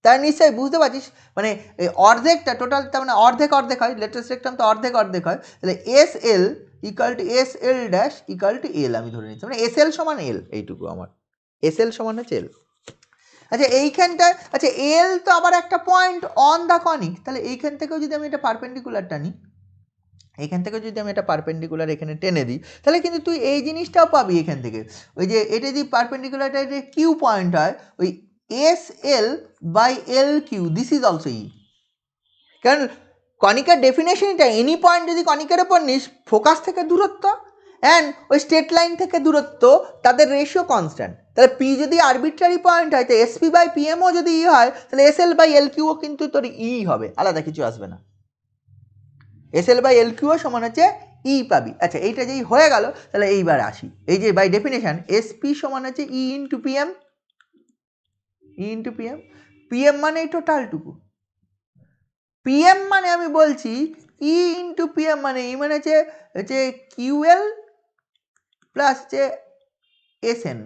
তার নিশ্চয়ই বুঝতে পারছিস, মানে এই অর্ধেকটা টোটাল, তার মানে অর্ধেক অর্ধেক হয়, লেটেস্ট রেক্টাম তো অর্ধেক অর্ধেক হয়, তাহলে S L equal to S L dash equal to L আমি ধরে নিচ্ছি, মানে এস এল সমান এল, এইটুকু আমার এস এল সমান হচ্ছে এল। আচ্ছা এইখানটায়, আচ্ছা এল তো আবার একটা পয়েন্ট অন দ্য কনিক, তাহলে এইখান থেকেও যদি আমি এটা পারপেন্ডিকুলার টানি, এইখান থেকে যদি আমি এটা পারপেন্ডিকুলার এখানে টেনে দিই, তাহলে কিন্তু তুই এই জিনিসটাও পাবি এখান থেকে, ওই যে এটা যদি পারপেন্ডিকুলারটা কিউ পয়েন্ট হয়, ওই S L by L Q, this is also e. কারণ কনিকার ডেফিনেশনটা, এনি পয়েন্ট যদি কনিকার ওপর নিস, ফোকাস থেকে দূরত্ব অ্যান্ড ওই স্ট্রেট লাইন থেকে দূরত্ব, তাদের রেশিও কনস্ট্যান্ট। তাহলে পি যদি আরবিট্রারি পয়েন্ট হয়, তো এসপি বাই পিএমও যদি ই হয়, তাহলে এস এল বাই এল কিউও কিন্তু তোর ই হবে, আলাদা কিছু আসবে না, এস এল বাই এল কিউও সমান হচ্ছে ই পাবি। আচ্ছা এইটা যেই হয়ে গেল, তাহলে এইবার আসি, এই যে বাই ডেফিনেশন এসপি সমান হচ্ছে ই ইন্টু পিএম, ই ইন্টু পিএম, পিএম মানে এই টোটালটুকু, পিএম মানে আমি বলছি ই ইন্টু পিএম, মানে ই মানে হচ্ছে কিউএল প্লাস হচ্ছে এসএন।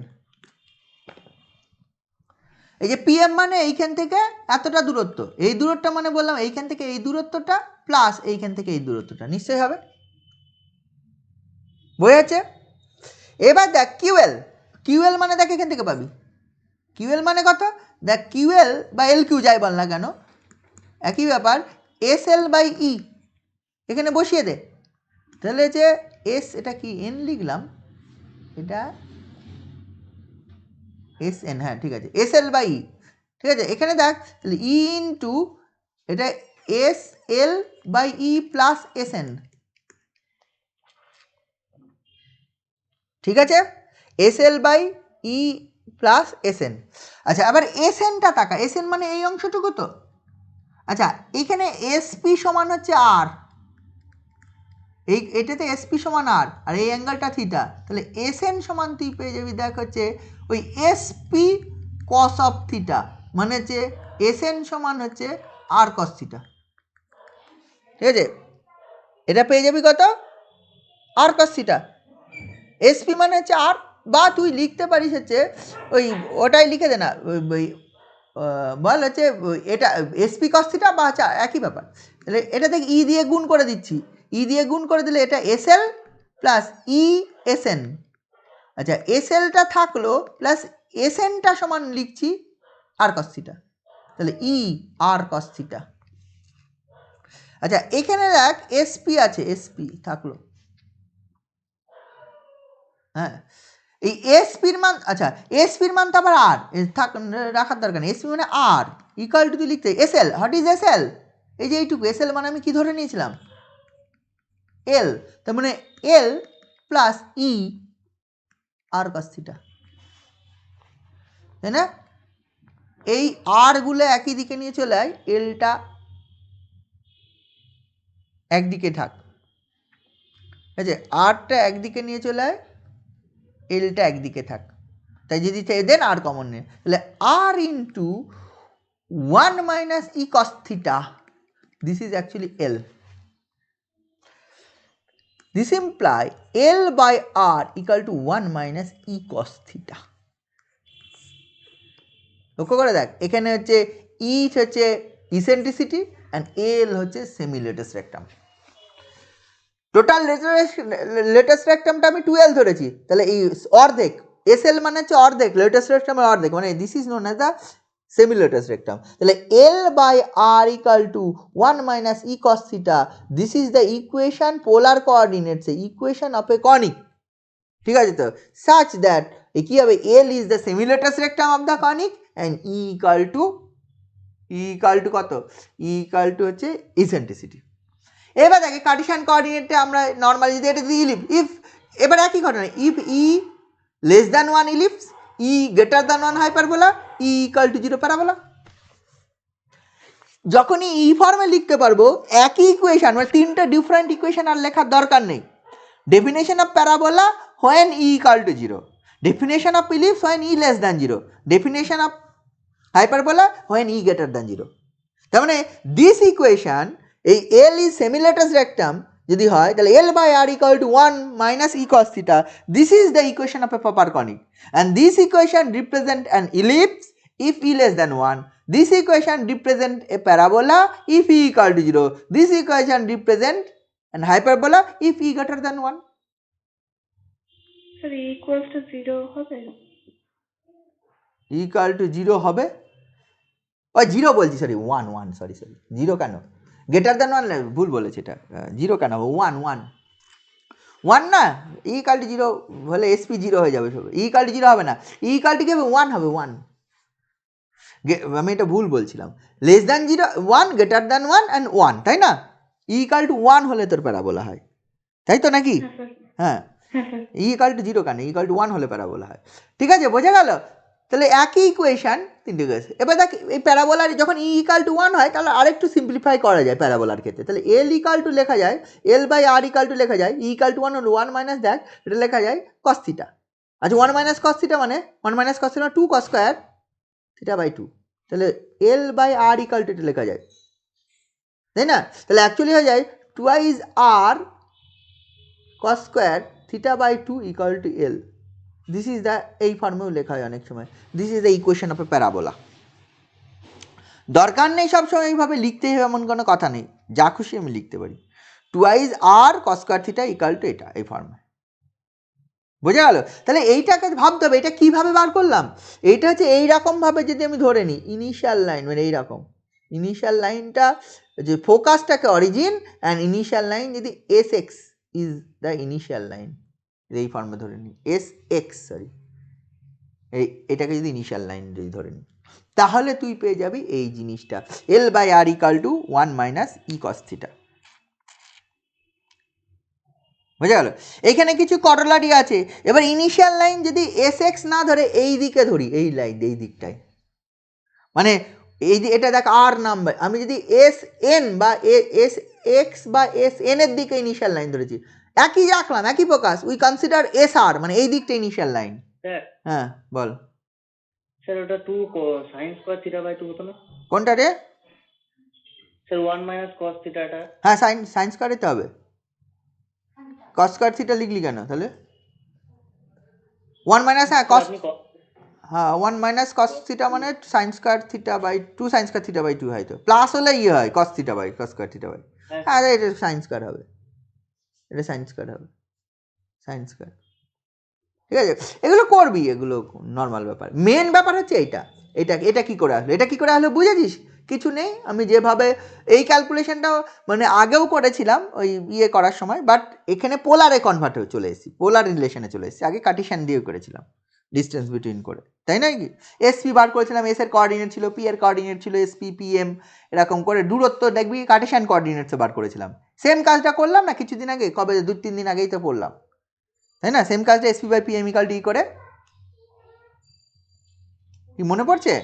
এই যে পিএম মানে এইখান থেকে এতটা দূরত্ব, এই দূরত্বটা মানে বললাম এইখান থেকে এই দূরত্বটা প্লাস এইখান থেকে এই দূরত্বটা, নিশ্চয়ই হবে, বোঝাচ্ছে। এবার দেখ কিউএল, কিউএল মানে দেখ এখান থেকে পাবি, কিউএল মানে কত, দেখ কিউএল বা এল কিউ যাই বল না কেন একই ব্যাপার, এস এল বাই ই এখানে বসিয়ে দে, তাহলে যে এস, এটা কি এন লিখলাম, এটা এস এন, হ্যাঁ ঠিক আছে, এস এল বাই ই, ঠিক আছে। এখানে দেখ তাহলে ই ইন্টু এটা S L by e plus S N, ঠিক আছে, S L by e plus S N. আচ্ছা আবার এস এনটা তাকা, এস এন মানে এই অংশটুকু তো, আচ্ছা এইখানে এসপি সমান হচ্ছে আর, এই এটাতে এসপি সমান আর, আর এই অ্যাঙ্গেলটা থিটা, তাহলে এস এন সমান তুই পেয়ে যাবি, দেখ হচ্ছে ওই এসপি কস অফ থিটা, মানে হচ্ছে এস এন সমান হচ্ছে আর কস থিটা, ঠিক আছে, এটা পেয়ে যাবি কত, আর কস থিটা, এসপি মানে হচ্ছে আর, বা তুই লিখতে পারিস হচ্ছে ওই ওটাই লিখে দে না, ওই বল হচ্ছে এটা এসপি কস থিটা বা হচ্ছে একই ব্যাপার, তাহলে এটা থেকে ই দিয়ে গুণ করে দিচ্ছি, ই দিয়ে গুণ করে দিলে এটা এস এল প্লাস ই এস এন, আচ্ছা এস এলটা থাকলো প্লাস এস এনটা সমান লিখছি আর কস থিটা, তাহলে ই আর কস থিটা। আচ্ছা এখানে দেখ এসপি আছে, এসপি থাকলো, হ্যাঁ এই এসপির মান, আচ্ছা এসপির মান তো আবার আর থাক, রাখার দরকার নেই, এসপি মানে আর ইকুয়াল টু তুই লিখতে S L, what is S L, এই যে এইটুকু এস এল মানে আমি কি ধরে নিয়েছিলাম এল, তার মানে এল প্লাস ই আর কস থিটা, তাই না, এই আর গুলো একই দিকে নিয়ে চলে আয়, এলটা একদিকে থাক, ঠিক আছে, আরটা একদিকে নিয়ে চলে আয়, এলটা একদিকে থাক, তাই যদি দেন আর কমন নেই, তাহলে আর into 1 minus e cos theta, this is actually L, this imply L by R equal to 1 minus e cos theta। লক্ষ্য করে দেখ এখানে হচ্ছে ই হচ্ছে ইসেন্ট্রিসিটি অ্যান্ড এল হচ্ছে semi latus rectum, total latus রেক্টামটা আমি 12 ধরেছি, তাহলে এই অর্ধেক এস এল মানে হচ্ছে অর্ধেক, লেটেস্ট রেক্টামের অর্ধেক, মানে this is known as the semi latus rectum, তাহলে এল by r equal to 1 minus e cos theta, this is the equation, polar coordinates equation of a conic, ঠিক আছে, তো সাচ দ্যাট কি হবে, L is the semi latus rectum of the conic and e equal to কত, e equal to হচ্ছে eccentricity. এবার দেখে Cartesian কোঅর্ডিনেটে আমরা নর্মালি যদি এটা দিই ইলিপ, ইফ এবার একই ঘটনা, if E less than 1 ellipse, E greater than 1 hyperbola, E equal to 0 parabola, যখনই ই ফর্মে লিখতে পারবো একই ইকুয়েশন, মানে তিনটা ডিফারেন্ট ইকুয়েশন আর লেখার দরকার নেই। Definition of parabola when he equal to zero, definition of ellipse when he less than zero, definition of hyperbola when he greater than zero. তার মানে দিস ইকুয়েশন, এই এল ইজ সেমিলেটাস রেক্টাম যদি হয় তাহলে এল by r equal to 1 minus e cos theta, this is the equation of a proper conic, and this equation represent an ellipse if e less than 1. This equation represent a parabola if e equal to 0. This equation represent an hyperbola if e greater than 1. Sir equals to 0 হবে? e equal to 0 হবে, ওই 0 বলছি, sorry 1 1, sorry 0 কেন, greater than 1 ভুল বলেছি, এটা 0 কেন হবে, 1 1 1 না, e equal to 0 হলে sp 0 হয়ে যাবে, e equal to 0 হবে না, e equal to কি হবে, 1 হবে, 1, আমি এটা ভুল বলছিলাম, less than 0 1, greater than 1 and 1, তাই না, ই ইকাল টু 1 হলে তোর প্যারাবোলা হয়, তাই তো নাকি? হ্যাঁ, ই ইকাল টু 0 কেন, ই ইকাল টু 1 হলে প্যারাবোলা হয়, ঠিক আছে, বোঝা গেল? তাহলে একই ইকুয়েশন তিনটে গেছে। এবার দেখ এই প্যারাবোলার যখন ই ইকাল টু 1 হয় তাহলে আরেকটু সিম্পলিফাই করা যায় প্যারাবোলার ক্ষেত্রে, তাহলে এল ইকাল টু লেখা যায়, l by r equal to লেখা যায়, ই ইকাল টু 1 হলো 1 মাইনাস দেখ এটা লেখা যায় কস থিটা। আচ্ছা 1 মাইনাস কস থিটা মানে 1 minus cos theta 2 cos square theta by 2, তাহলে এল বাই আর ইকাল টু এটা লেখা যায়, তাই না? তাহলে অ্যাকচুয়ালি হয়ে যায় twice r cos square theta by 2 equal to l, this is the, এই ফর্মেও লেখা হয় অনেক সময়, this is the equation of a parabola. দরকার নেই সবসময় এইভাবে লিখতে হবে এমন কোনো কথা নেই, যা খুশি আমি লিখতে পারি, twice r cos square theta equal to এটা, এই ফর্মে, বোঝা গেল? তাহলে এইটাকে ভাবতে হবে এটা কীভাবে বার করলাম, এইটা হচ্ছে এইরকমভাবে যদি আমি ধরে নিই ইনিশিয়াল লাইন, মানে এইরকম ইনিশিয়াল লাইনটা যে ফোকাসটাকে অরিজিন অ্যান্ড ইনিশিয়াল লাইন যদি S x is the initial line, এই ফর্মে ধরে নিই এস এক্স, সরি এটাকে যদি ইনিশিয়াল লাইন যদি ধরে নিই তাহলে তুই পেয়ে যাবি এই জিনিসটা, l by r equal to 1 minus e cos theta, বুঝা গেল? এখানে কিছু করলারি আছে। এবার ইনিশিয়াল লাইন যদি এস এক্স না ধরে এই দিকে ধরি, এই লাইন এই দিকটায়, মানে এই যে এটা দেখ আর নাম্বার, আমি যদি এস এন বা এস এক্স বা এস এন এর দিকে ইনিশিয়াল লাইন ধরেছি, একই রাখলাম একই প্রকাশ, উই কনসিডার এস আর, মানে এই দিকটা ইনিশিয়াল লাইন। হ্যাঁ বল স্যার, ওটা 2 sin স্কয়ার থিটা বাই 2 হতো না? কোনটা রে? Sir 1 minus cos থিটাটা। হ্যাঁ সাইন স্কয়ার দিতে হবে, কস স্কয়ার থিটা লিখলি কেন তাহলে? 1 মাইনাস, হ্যাঁ কস, হ্যাঁ 1 মাইনাস কস থিটা মানে sine square theta by 2, sine square theta by 2 হয়, তো প্লাস হলে ইয়ে হয় cos theta by cos square theta by, হ্যাঁ এটা সাইন স্কয়ার হবে, এটা সাইন স্কয়ার হবে, সাইন স্কয়ার, ঠিক আছে? এগুলো করবি, এগুলো নর্মাল ব্যাপার, মেন ব্যাপার হচ্ছে এইটা, এটা কি করে আসলো, এটা কি করে আসলো বুঝেছিস? কিছু নেই, আমি যেভাবে এই ক্যালকুলেশনটাও মানে আগেও করেছিলাম ওই ইয়ে করার সময়, বাট এখানে পোলারে কনভার্ট হয়ে চলে এসেছি, পোলার রিলেশনে চলে এসেছি, আগে কার্টেশিয়ান দিয়ে করেছিলাম ডিস্টেন্স বিটুইন করে, তাই নয় কি? এসপি বার করেছিলাম, এস এর কোঅর্ডিনেট ছিল, পি এর কোঅর্ডিনেট ছিল, এসপি পিএম এরকম করে দূরত্ব দেখবি কার্টেশিয়ান কোঅর্ডিনেটসে বার করেছিলাম, সেম কাজটা করলাম না কিছুদিন আগে, কবে 2-3 দিন আগেই তো পড়লাম, তাই না? সেম কাজটা SP by PM equal D করে, কি মনে পড়ছে?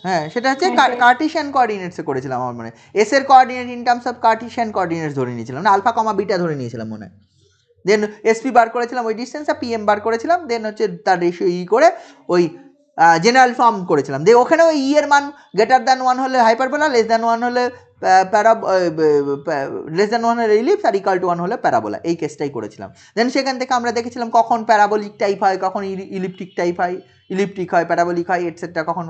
হ্যাঁ সেটা হচ্ছে কার্টেশিয়ান কোঅর্ডিনেটসে করেছিলাম আমার মনে, এস এর coordinate in terms of Kardashian coordinates ধরে নিয়েছিলাম না, আলফা কমা বিটা ধরে নিয়েছিলাম মনে হয়, দেন এসপি বার করেছিলাম ওই ডিস্টেন্স, আর পিএম বার করেছিলাম, দেন হচ্ছে তার রেশিও ই করে ওই জেনারেল ফর্ম করেছিলাম, দিয়ে ওখানে ওই ই এর মান গ্রেটার দ্যান 1 হলে হাইপারবোলা, লেস দ্যান 1 হলে লেস দ্যান 1 হলে ইলিপস, আর ইকাল টু 1 হলে প্যারাবোলা, এই কেসটাই করেছিলাম। দেন সেখান থেকে আমরা দেখেছিলাম কখন প্যারাবোলিক টাইপ হয়, কখন ইলিপ্টিক টাইপ হয়, ইলিপ্টিক হয়, প্যারাবোলিক হয়, এটসেট্রা, কখন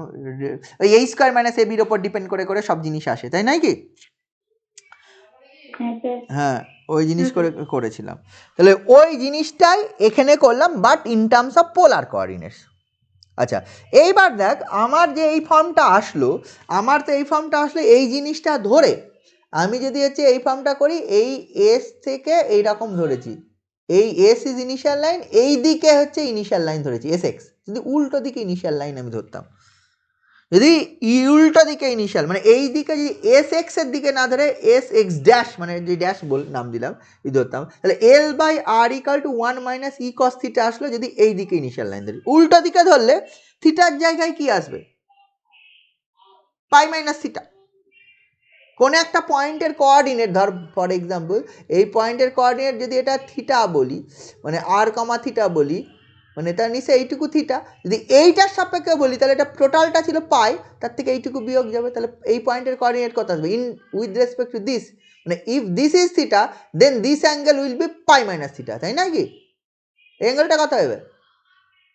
ওই এই স্কোয়ার মাইনাস এ বির ওপর ডিপেন্ড করে করে সব জিনিস আসে, তাই নয় কি? হ্যাঁ ওই জিনিস করে করেছিলাম, তাহলে ওই জিনিসটাই এখানে করলাম, but in terms of polar coordinates. আচ্ছা এইবার দেখ আমার যে এই ফর্মটা আসলো, আমার তো এই ফর্মটা আসলে এই জিনিসটা ধরে আমি যদি হচ্ছে এই ফর্মটা করি, এই এস থেকে এইরকম ধরেছি, এই এস ইজ ইনিশিয়াল লাইন, এই দিকে হচ্ছে ইনিশিয়াল লাইন ধরেছি এস এক্স, যদি উল্টো দিকে ইনিশিয়াল লাইন আমি ধরতাম, যদি উল্টো দিকে ইনিশিয়াল মানে এই দিকে যদি এস এক্স এর দিকে না ধরে এস এক্স ড্যাশ মানে যে ড্যাশ বল নাম দিলাম এই ধরতাম, তাহলে এল by r equal to 1 minus e cos theta আসলো যদি এই দিকে ইনিশিয়াল লাইন ধরি, উল্টো দিকে ধরলে থিটার জায়গায় কি আসবে, পাই মাইনাস থিটা। কোনো একটা পয়েন্টের কোঅর্ডিনেট, ধর ফর এক্সাম্পল এই পয়েন্টের কোঅর্ডিনেট যদি এটা থিটা বলি, মানে আর কমা থিটা বলি, মানে তার নিচে এইটুকু থিটা, যদি এইটার সাপেক্ষে বলি তাহলে এটা টোটালটা ছিল পাই, তার থেকে এইটুকু বিয়োগ যাবে, তাহলে এই পয়েন্টের কোঅর্ডিনেট কত আসবে in with respect to this, মানে if this is theta then this angle will be pi minus theta, তাই না কি? এই অ্যাঙ্গেলটা কত হবে?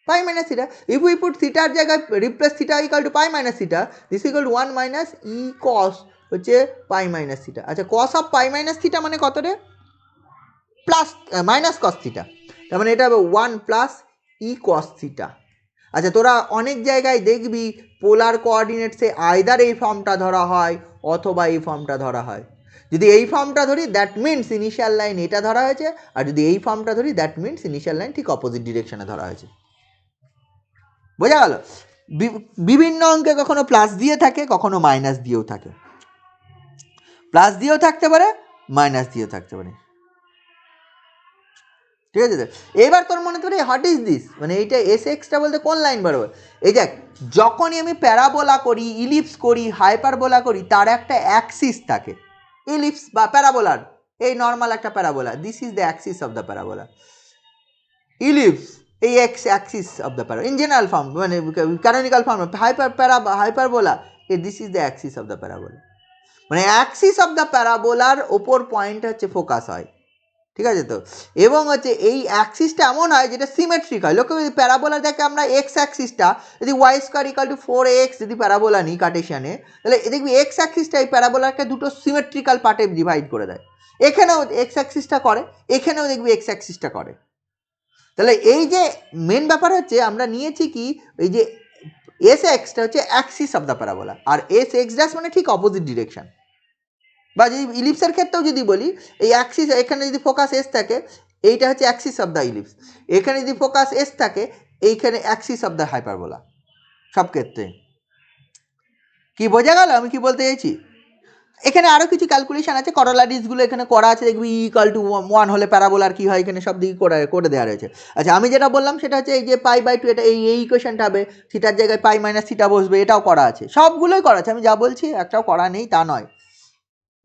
Pi minus theta. If we put থিটার জায়গায় replace theta equal to pi minus theta, this equal to 1 minus e cos হচ্ছে পাই মাইনাস থিটা। আচ্ছা cos of pi minus theta মানে কত রে? প্লাস মাইনাস কস থিটা, তার মানে এটা হবে 1 প্লাস ই কস থিটা। আচ্ছা তোরা অনেক জায়গায় দেখবি পোলার কোঅর্ডিনেটসে আইদার এই ফর্মটা ধরা হয় অথবা এই ফর্মটা ধরা হয়। যদি এই ফর্মটা ধরি দ্যাট মিনস ইনিশিয়াল লাইন এটা ধরা হয়েছে, আর যদি এই ফর্মটা ধরি দ্যাট মিনস ইনিশিয়াল লাইন ঠিক অপোজিট ডিরেকশনে ধরা হয়েছে। বোঝা গেল? বিভিন্ন অঙ্কে কখনো প্লাস দিয়ে থাকে, কখনো মাইনাস দিয়েও থাকে, প্লাস দিয়েও থাকতে পারে, মাইনাস দিয়েও থাকতে পারে। ঠিক আছে? এবার তোর মনে করে হোয়াট ইজ দিস, মানে এইটা এস এক্সটা বলতে কোন লাইন বরাবর? এই দেখ যখনই আমি প্যারাবোলা করি, ইলিপস করি, হাইপারবোলা করি, তার একটা অ্যাক্সিস থাকে। ইলিপস বা প্যারাবোলার এই নর্মাল একটা parabola, this is the axis of the parabola. Ellipse এই x axis of the para in general form, মানে canonical form hyperbola this is the axis of the parabola, মানে অ্যাক্সিস অফ দ্য প্যারাবোলার ওপর point হচ্ছে focus হয়। ঠিক আছে তো? এবং হচ্ছে এই অ্যাক্সিসটা এমন হয় যেটা সিমেট্রিক হয়। লক্ষ্য যদি প্যারাবোলা দেখে আমরা এক্স অ্যাক্সিসটা যদি Y square equal two 4ax যদি প্যারাবোলা নিই কার্টেশিয়ানে, তাহলে দেখবি এক্স অ্যাক্সিসটা এই প্যারাবোলাকে দুটো সিমেট্রিক্যাল পার্টে ডিভাইড করে দেয়। এখানেও এক্স অ্যাক্সিসটা করে, এখানেও দেখবি এক্স অ্যাক্সিসটা করে। তাহলে এই যে মেন ব্যাপার হচ্ছে আমরা নিয়েছি কি এই যে এস এক্সটা হচ্ছে অ্যাক্সিস অফ দ্য প্যারাবোলা, আর এস এক্স ড্যাশ মানে ঠিক অপোজিট ডিরেকশন। বা যদি ইলিপসের ক্ষেত্রেও যদি বলি এই অ্যাক্সিস, এখানে যদি ফোকাস এস থাকে এইটা হচ্ছে অ্যাক্সিস অফ দ্য ইলিপস, এখানে যদি ফোকাস এস থাকে এইখানে অ্যাক্সিস অফ দ্য হাইপারবোলা। সব ক্ষেত্রে কি বোঝা গেল আমি কি বলতে চাইছি? এখানে আরও কিছু ক্যালকুলেশন আছে, করোলারিজগুলো এখানে করা আছে, দেখবি ইকাল টু 1 হলে প্যারাবোলার কী হয় এখানে সব দিকে করে দেওয়া রয়েছে। আচ্ছা আমি যেটা বললাম সেটা হচ্ছে এই যে পাই বাই 2 এটা এই ইকুয়েশনটা হবে, থিটার জায়গায় পাই মাইনাস থিটা বসবে, এটাও করা আছে, সবগুলোই করা আছে, আমি যা বলছি একটাও করা নেই তা নয়,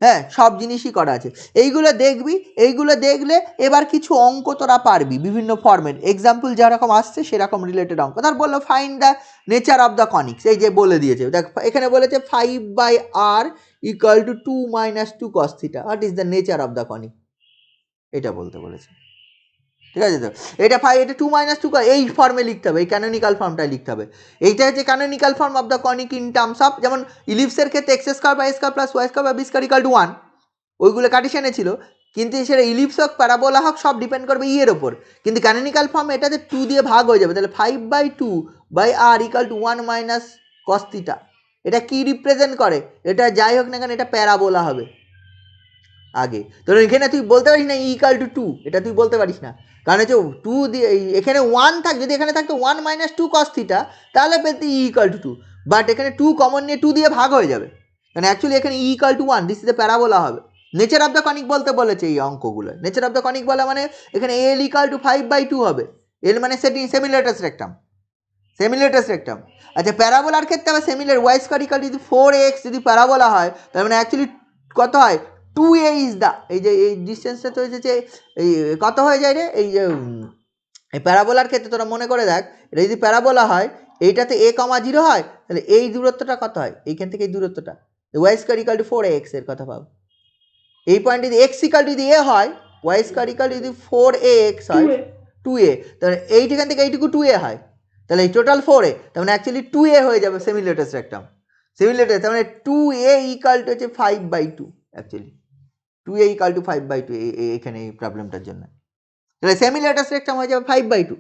হ্যাঁ সব জিনিসই করা আছে। এইগুলো দেখবি, এইগুলো দেখলে এবার কিছু অঙ্ক তোরা পারবি বিভিন্ন ফর্মেট, এক্সাম্পল যেরকম আসছে সেরকম রিলেটেড অঙ্ক। ধর বললো find the nature of the conics, এই যে বলে দিয়েছে দেখ এখানে বলেছে 5/r equal to 2 minus 2 cos theta, what is the nature of the conic, এটা বলতে বলেছে। ঠিক আছে তো? এটা এটা 2 মাইনাস 2 এই ফর্মে লিখতে হবে, এই ক্যানোনিক্যাল ফর্মটা লিখতে হবে। এইটা হচ্ছে canonical form of the conic in terms of, যেমন ইলিপসের ক্ষেত্রে x square by square plus Y square by b square equal to 1, ওইগুলো কার্টেশিয়ানে ছিল, কিন্তু সেটা ইলিপস হোক প্যারাবোলা হোক সব ডিপেন্ড করবে এর ওপর। কিন্তু ক্যানোনিক্যাল ফর্ম এটাতে 2 দিয়ে ভাগ হয়ে যাবে, তাহলে 5/2/r equal to 1 minus cos theta. এটা কি রিপ্রেজেন্ট করে? এটা যাই হোক না কেন এটা প্যারাবোলা হবে আগে। তোর এখানে তুই বলতে পারিস না ইকাল টু 2, এটা তুই বলতে পারিস না, কারণ হচ্ছে 2 দিয়ে এখানে 1 থাক, যদি এখানে থাকতো 1 মাইনাস 2 cos থিটা তাহলে পেতে ইকাল টু 2, বাট এখানে 2 কমন নিয়ে 2 দিয়ে ভাগ হয়ে যাবে, মানে অ্যাকচুয়ালি এখানে equal to 1, this is the parabola হবে। নেচার অফ দ্য কনিক বলতে বলেছে এই অঙ্কগুলো, নেচার অফ দ্য কনিক বলা মানে এখানে এল ইকাল টু 5/2 হবে, এল মানে সেমিলেটাস রেক্টাম, সেমিলেটাস রেক্টাম। আচ্ছা প্যারাবোলার ক্ষেত্রে আবার সেমিলের ওয়াই স্কোয়ার ইকাল যদি 4x যদি প্যারাবোলা হয় তার মানে অ্যাকচুয়ালি কত হয় 2a ইজ দ্য, এই যে এই ডিস্টেন্সটা তো হচ্ছে এই কত হয়ে যায় রে এই যে এই প্যারাবোলার ক্ষেত্রে তোরা মনে করে দেখ, এটা যদি প্যারাবোলা হয় এইটাতে a, 0 হয়, তাহলে এই দূরত্বটা কত হয় এইখান থেকে এই দূরত্বটা Y square equal two 4ax এর কথা ভাব। এই পয়েন্ট যদি x ইকাল টু যদি a হয়, ওয়াই স্কোয়ার ইকাল যদি 4ax হয় 2a, তাহলে এইখান থেকে এইটুকু 2a হয়, তাহলে এই টোটাল 4a, তার মানে অ্যাকচুয়ালি 2a হয়ে যাবে সেমিলেটাস রেক্টাম, সেমিলেটাস তার মানে 2a ইকাল টু হচ্ছে 5/2, অ্যাকচুয়ালি 2a ইকাল টু 5/2 এখানে এই প্রবলেমটার জন্য, তাহলে সেমিলেটাস রেক্টাম হয়ে যাবে 5/2।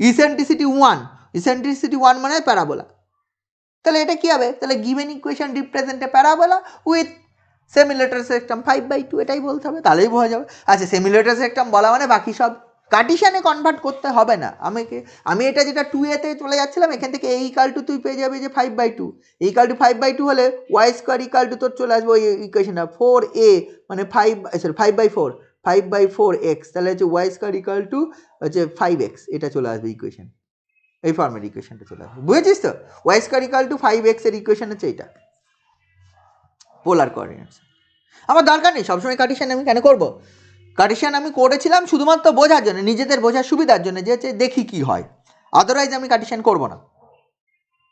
ইসেন্ট্রিসিটি 1, ইসেন্ট্রিসিটি 1 মানে প্যারাবোলা, তাহলে এটা কি হবে? তাহলে given equation represent a parabola with semi latus rectum 5/2, এটাই বলতে হবে, তাহলেই বোঝা যাবে। আচ্ছা সেমিলেটাস রেক্টাম বলা মানে বাকি সব কার্টেশিয়ানে কনভার্ট করতে হবে না, আমি এটা যেটা 2a-তে চলে যাচ্ছিলাম এখান থেকে a ইকাল টু তুই পেয়ে যাবে যে 5/2, ইকাল টু 5/2 হলে ওয়াই স্কোয়ার ইকাল টু তোর চলে আসবে ওই ইকুয়েশনটা 4a মানে 5/4x, তাহলে হচ্ছে ওয়াই স্কোয়ার ইকাল টু হচ্ছে 5x, এটা চলে আসবে ইকুয়েশন, এই ফর্মের ইকুয়েশনটা চলে আসবে, বুঝেছিস তো? Y square equal two 5x এর ইকুয়েশন হচ্ছে এইটা। পোলার কোঅর্ডিনেটস। আমার দরকার নেই সবসময় কার্টেসিয়ান আমি কেন করব? কার্টেসিয়ান আমি করেছিলাম শুধুমাত্র বোঝার জন্য, নিজেদের বোঝার সুবিধার জন্য, যে হচ্ছে দেখি কি হয়, আদারওয়াইজ আমি কার্টেসিয়ান করব না।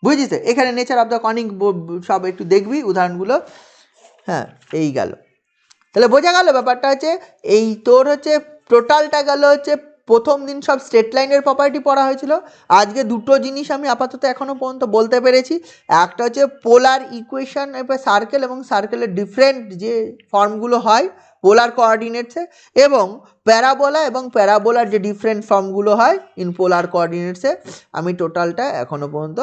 বুঝেছিস? এখানে নেচার অফ দ্য কনিক সব একটু দেখবি উদাহরণগুলো। হ্যাঁ, এই গেল। তাহলে বোঝা গেল ব্যাপারটা হচ্ছে এই তোর হচ্ছে টোটালটা গেল হচ্ছে প্রথম দিন সব স্ট্রেট লাইনের প্রপার্টি পড়া হয়েছিল। আজকে দুটো জিনিস আমি আপাতত এখনও পর্যন্ত বলতে পেরেছি। একটা হচ্ছে পোলার ইকুয়েশন সার্কেল এবং সার্কেলের ডিফারেন্ট যে ফর্মগুলো হয় পোলার কোঅর্ডিনেটসে, এবং প্যারাবোলা এবং প্যারাবোলার যে ডিফারেন্ট ফর্মগুলো হয় ইন পোলার কোঅর্ডিনেটসে, আমি টোটালটা এখনও পর্যন্ত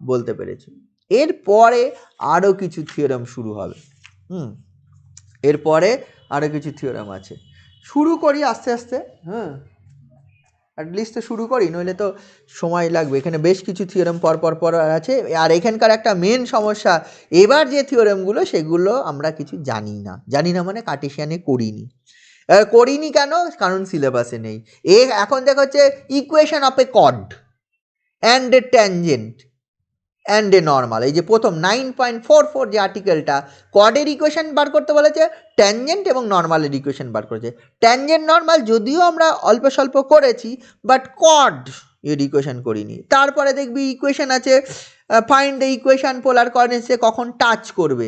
বলতে পেরেছি। এরপরে আরও কিছু থিওরেম শুরু হবে। এরপরে আরও কিছু থিওরেম আছে, শুরু করি আস্তে আস্তে। হ্যাঁ, অ্যাটলিস্ট তো শুরু করি, নইলে তো সময় লাগবে। এখানে বেশ কিছু থিওরেম পর আছে। আর এখানকার একটা মেন সমস্যা, এবার যে থিওরেমগুলো সেগুলো আমরা কিছু জানি না মানে কার্টেসিয়ানে করিনি কেন? কারণ সিলেবাসে নেই। এখন দেখা হচ্ছে equation of a chord and a tangent and a normal, এই যে প্রথম 9.44 যে আর্টিকেলটা, কর্ডের ইকুয়েশন বার করতে বলেছে, ট্যানজেন্ট এবং নর্মালের ইকুয়েশন বার করেছে। ট্যানজেন্ট নর্মাল যদিও আমরা অল্প স্বল্প করেছি, বাট কর্ড এর ইকুয়েশন করিনি। তারপরে দেখবি ইকুয়েশন আছে, ফাইন্ড দ্য ইকুয়েশন পোলার কোঅর্ডিনেটসে কখন টাচ করবে।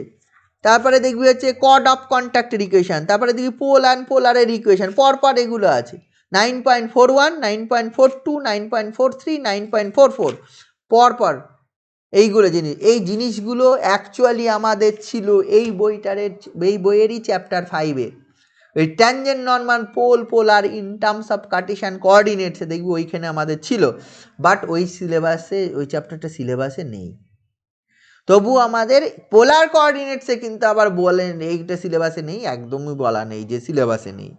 তারপরে দেখবি হচ্ছে কর্ড অফ কন্ট্যাক্টের ইকুয়েশন, তারপরে দেখবি পোল অ্যান্ড পোলারের ইকুয়েশন, পরপর এগুলো আছে। 9.41, 9.42, 9.43, 9.44 পরপর এইগুলো এই জিনিসগুলো অ্যাকচুয়ালি আমাদের ছিল এই বইয়েরই চ্যাপ্টার 5-এ, ওই tangent normal polar in terms of Cartesian কোঅর্ডিনেটসে দেখবি ওইখানে আমাদের ছিল, বাট ওই চ্যাপ্টারটা সিলেবাসে নেই। তবু আমাদের পোলার কোঅর্ডিনেটসে কিন্তু আবার বলেন এইটা সিলেবাসে নেই, একদমই বলা নেই যে সিলেবাসে নেই।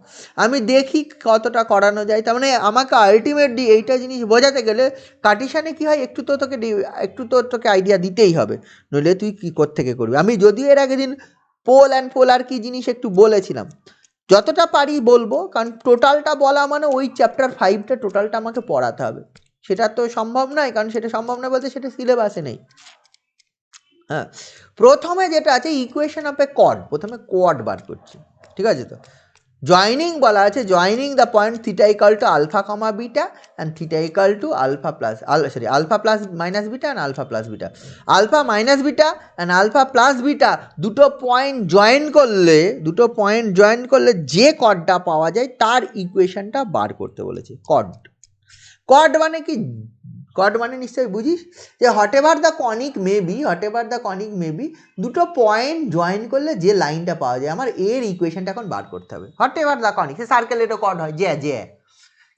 আমি দেখি কতটা করানো যায়। তার মানে আমাকে আলটিমেটলি এইটা জিনিস বোঝাতে গেলে কার্টেসিয়ানে কী হয় একটু তো তোকে আইডিয়া দিতেই হবে, নইলে তুই কী কোত্থেকে করবি। আমি যদিও এর আগের দিন পোল অ্যান্ড পোলার কী জিনিস একটু বলেছিলাম, যতটা পারি বলবো, কারণ টোটালটা বলা মানে ওই চ্যাপ্টার 5টা টোটালটা আমাকে পড়াতে হবে। সেটা তো সম্ভব নয়, কারণ সেটা সম্ভব নয় বলতে সেটা সিলেবাসে নেই। হ্যাঁ, প্রথমে যেটা আছে ইকুয়েশন অফ এ কর্ড, প্রথমে কোয়াড বার করছি, ঠিক আছে? তো জয়নিং বলা আছে, joining the point theta equal to alpha comma beta and theta equal to alpha plus minus beta and alpha plus beta. Alpha minus beta and alpha plus beta দুটো পয়েন্ট জয়েন করলে যে কর্ডটা পাওয়া যায় তার ইকুয়েশনটা বার করতে বলেছে। কর্ড মানে কি? কর্ড মানে নিশ্চয়ই বুঝিস যে hot ever the conic may be দুটো পয়েন্ট জয়েন করলে যে লাইনটা পাওয়া যায়, আমার এর ইকুয়েশনটা এখন বার করতে হবে। Whatever the conic, say সার্কেলেরও কর্ড হয়, যে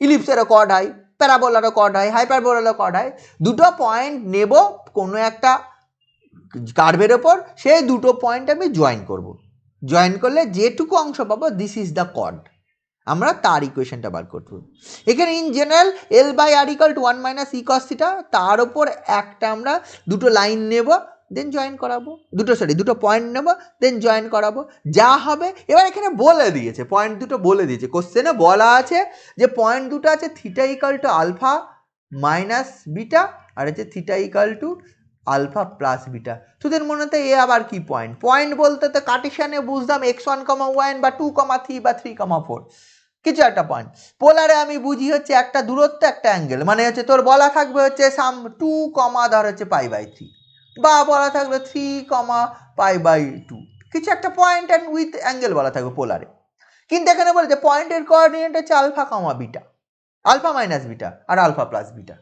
ইলিপসেরও কর্ড হয়, প্যারাবোলারও কর্ড হয়, হাইপারবোলারও কর্ড হয়। দুটো পয়েন্ট নেব কোনো একটা কার্ভের ওপর, সেই দুটো পয়েন্ট আমি জয়েন করলে যেটুকু অংশ পাবো দিস ইজ দ্য কর্ড, আমরা তার ইকুয়েশনটা বার করব। এখানে in general l by r equal to 1 minus e cos theta, তার ওপর একটা আমরা দুটো লাইন নেব, দেন জয়েন করাবো, দুটো পয়েন্ট নেব, দেন জয়েন করাবো, যা হবে। এবার এখানে বলে দিয়েছে, পয়েন্ট দুটো বলে দিয়েছে, কোশ্চেনে বলা আছে যে পয়েন্ট দুটো আছে theta equal to alpha minus beta আর হচ্ছে theta equal to alpha plus beta. তোদের মনে তো এ আবার কি পয়েন্ট বলতে তো কার্টেসিয়ানে বুঝতাম x1, y1 বা 2, 3 বা 3, 4 কিছু একটা পয়েন্ট। পোলারে আমি বুঝি হচ্ছে একটা দূরত্ব একটা অ্যাঙ্গেল, মানে হচ্ছে তোর বলা থাকবে হচ্ছে 2, ধর হচ্ছে π/3, বা বলা থাকবে 3, π/2, কিছু একটা পয়েন্ট অ্যান্ড উইথ অ্যাঙ্গেল বলা থাকবে পোলারে। কিন্তু এখানে বলেছে পয়েন্টের কোঅর্ডিনেট হচ্ছে alpha beta, alpha minus beta আর আলফা প্লাস বিটা,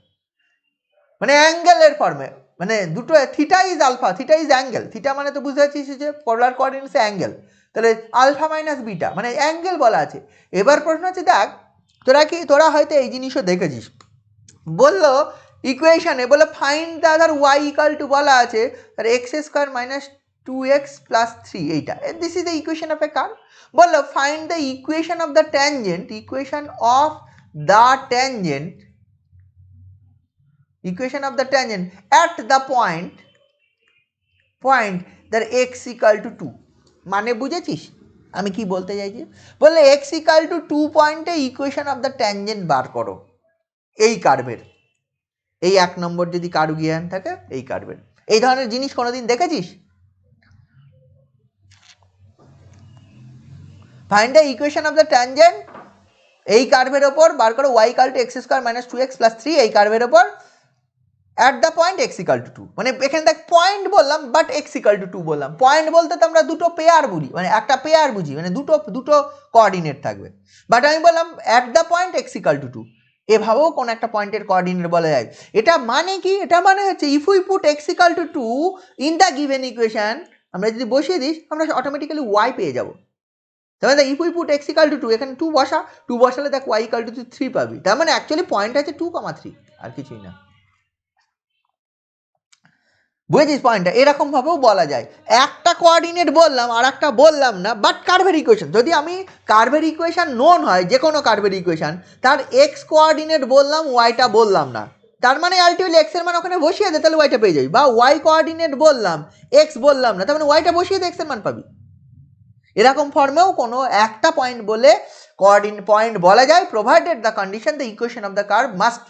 মানে অ্যাঙ্গেলের ফর্মে, মানে দুটো theta is alpha, theta is angle, theta মানে তো বুঝতে পারছিস যে পোলার কোঅর্ডিনেটসে অ্যাঙ্গেল, তাহলে আলফা মাইনাস বিটা মানে অ্যাঙ্গেল বলা আছে। এবার প্রশ্ন হচ্ছে দেখ, তোরা হয়তো এই জিনিসও দেখেছিস, বললো ইকুয়েশনে বলে find the other y equal to বলা আছে তার x² মাইনাস 2x প্লাস 3, এইটা this is the equation of a curve. বললো find the equation of the tangent at the point that x equal to 2, মানে বুঝেছিস আমি কি বলতে চাইছি? বললে x equal to 2 পয়েন্টে ইকুয়েশন অফ দ্য ট্যানজেন্ট বার করো এই কার্ভের, এই 1 নম্বর যদি কারু জ্ঞান থাকে এই কার্ভের। এই ধরনের জিনিস কোনোদিন দেখেছিস? Find the equation of the tangent, এই কার্ভের ওপর বার করো y equal to X square minus 2x plus 3, এই কার্ভের ওপর at the point x equal to 2, মানে এখানে দেখ পয়েন্ট বললাম বাট x ইকুয়াল টু 2 বললাম। পয়েন্ট বলতে তো আমরা দুটো পেয়ার বুঝি, মানে একটা পেয়ার বুঝি, মানে দুটো কোঅর্ডিনেট থাকবে, বাট আমি বললাম at the point x equal to 2, এভাবেও কোন একটা পয়েন্টের কোঅর্ডিনেট বলা যায়। এটা মানে কি? এটা মানে হচ্ছে if we put x equal to 2 in the given equation, আমরা যদি বসিয়ে দিই আমরা অটোমেটিক্যালি y পেয়ে যাবো। তার মানে if we put x equal to 2, এখানে 2 বসা, 2 বসালে দেখ y ইকুয়াল টু 3 পাবি। তার মানে অ্যাকচুয়ালি পয়েন্ট আছে 2,3, আর কিছুই না। বুঝেছিস পয়েন্টটা? এরকম ভাবেও বলা যায়, একটা কোঅর্ডিনেট বললাম আর একটা বললাম না, বাট কার্ভের ইকুয়েশন, যদি আমি কার্ভের ইকুয়েশন নোন হয়, যে কোনো কার্ভের ইকুয়েশন, তার এক্স কোঅর্ডিনেট বললাম, ওয়াইটা বললাম না, তার মানে আলটিমেটলি এক্স এর মান ওখানে বসিয়ে দে, তাহলে ওয়াইটা পেয়ে যাবি। বা ওয়াই কোঅর্ডিনেট বললাম, এক্স বললাম না, তার মানে ওয়াইটা বসিয়ে দে, এক্স এর মান পাবি। এরকম ফর্মেও কোনো একটা পয়েন্ট বলে পয়েন্ট বলা যায়, provided the condition the equation of the curve must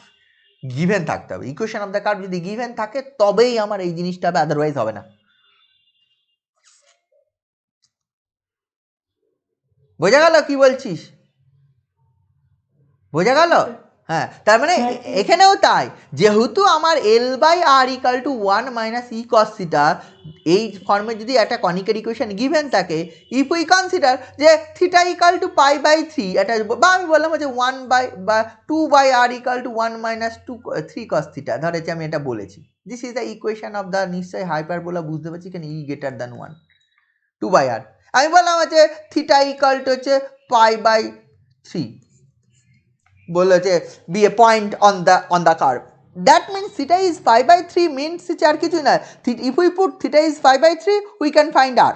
given থাকতে হবে। ইকুয়েশন অফ দ্য কার্ভ যদি গিভেন থাকে তবেই আমার এই জিনিসটা হবে, আদারওয়াইজ হবে না। বোঝা গেল কি বলছিস? বোঝা গেল? হ্যাঁ, তার মানে এখানেও তাই, যেহেতু আমার l by r equal to 1 minus e cos theta, এই ফর্মে যদি একটা কনিকের ইকুয়েশন গিভেন থাকে, ইফ উই কনসিডার যে theta equal to pi by 3, এটা বা আমি বললাম যে 1 বাই বা 2 by r equal to 1 minus 3 cos theta, ধরেছি আমি এটা বলেছি, this is the equation of the, নিশ্চয়ই হাইপারবোলা বুঝতে পারছি, এখানে e greater than 1, 2 by r, আমি বললাম হচ্ছে থিটা ইকাল টু হচ্ছে পাই বাই 3, বললো যে be a point on the curve, that means theta is 5/3 means হচ্ছে আর কিছুই না, if we put theta is 5/3 we can find r,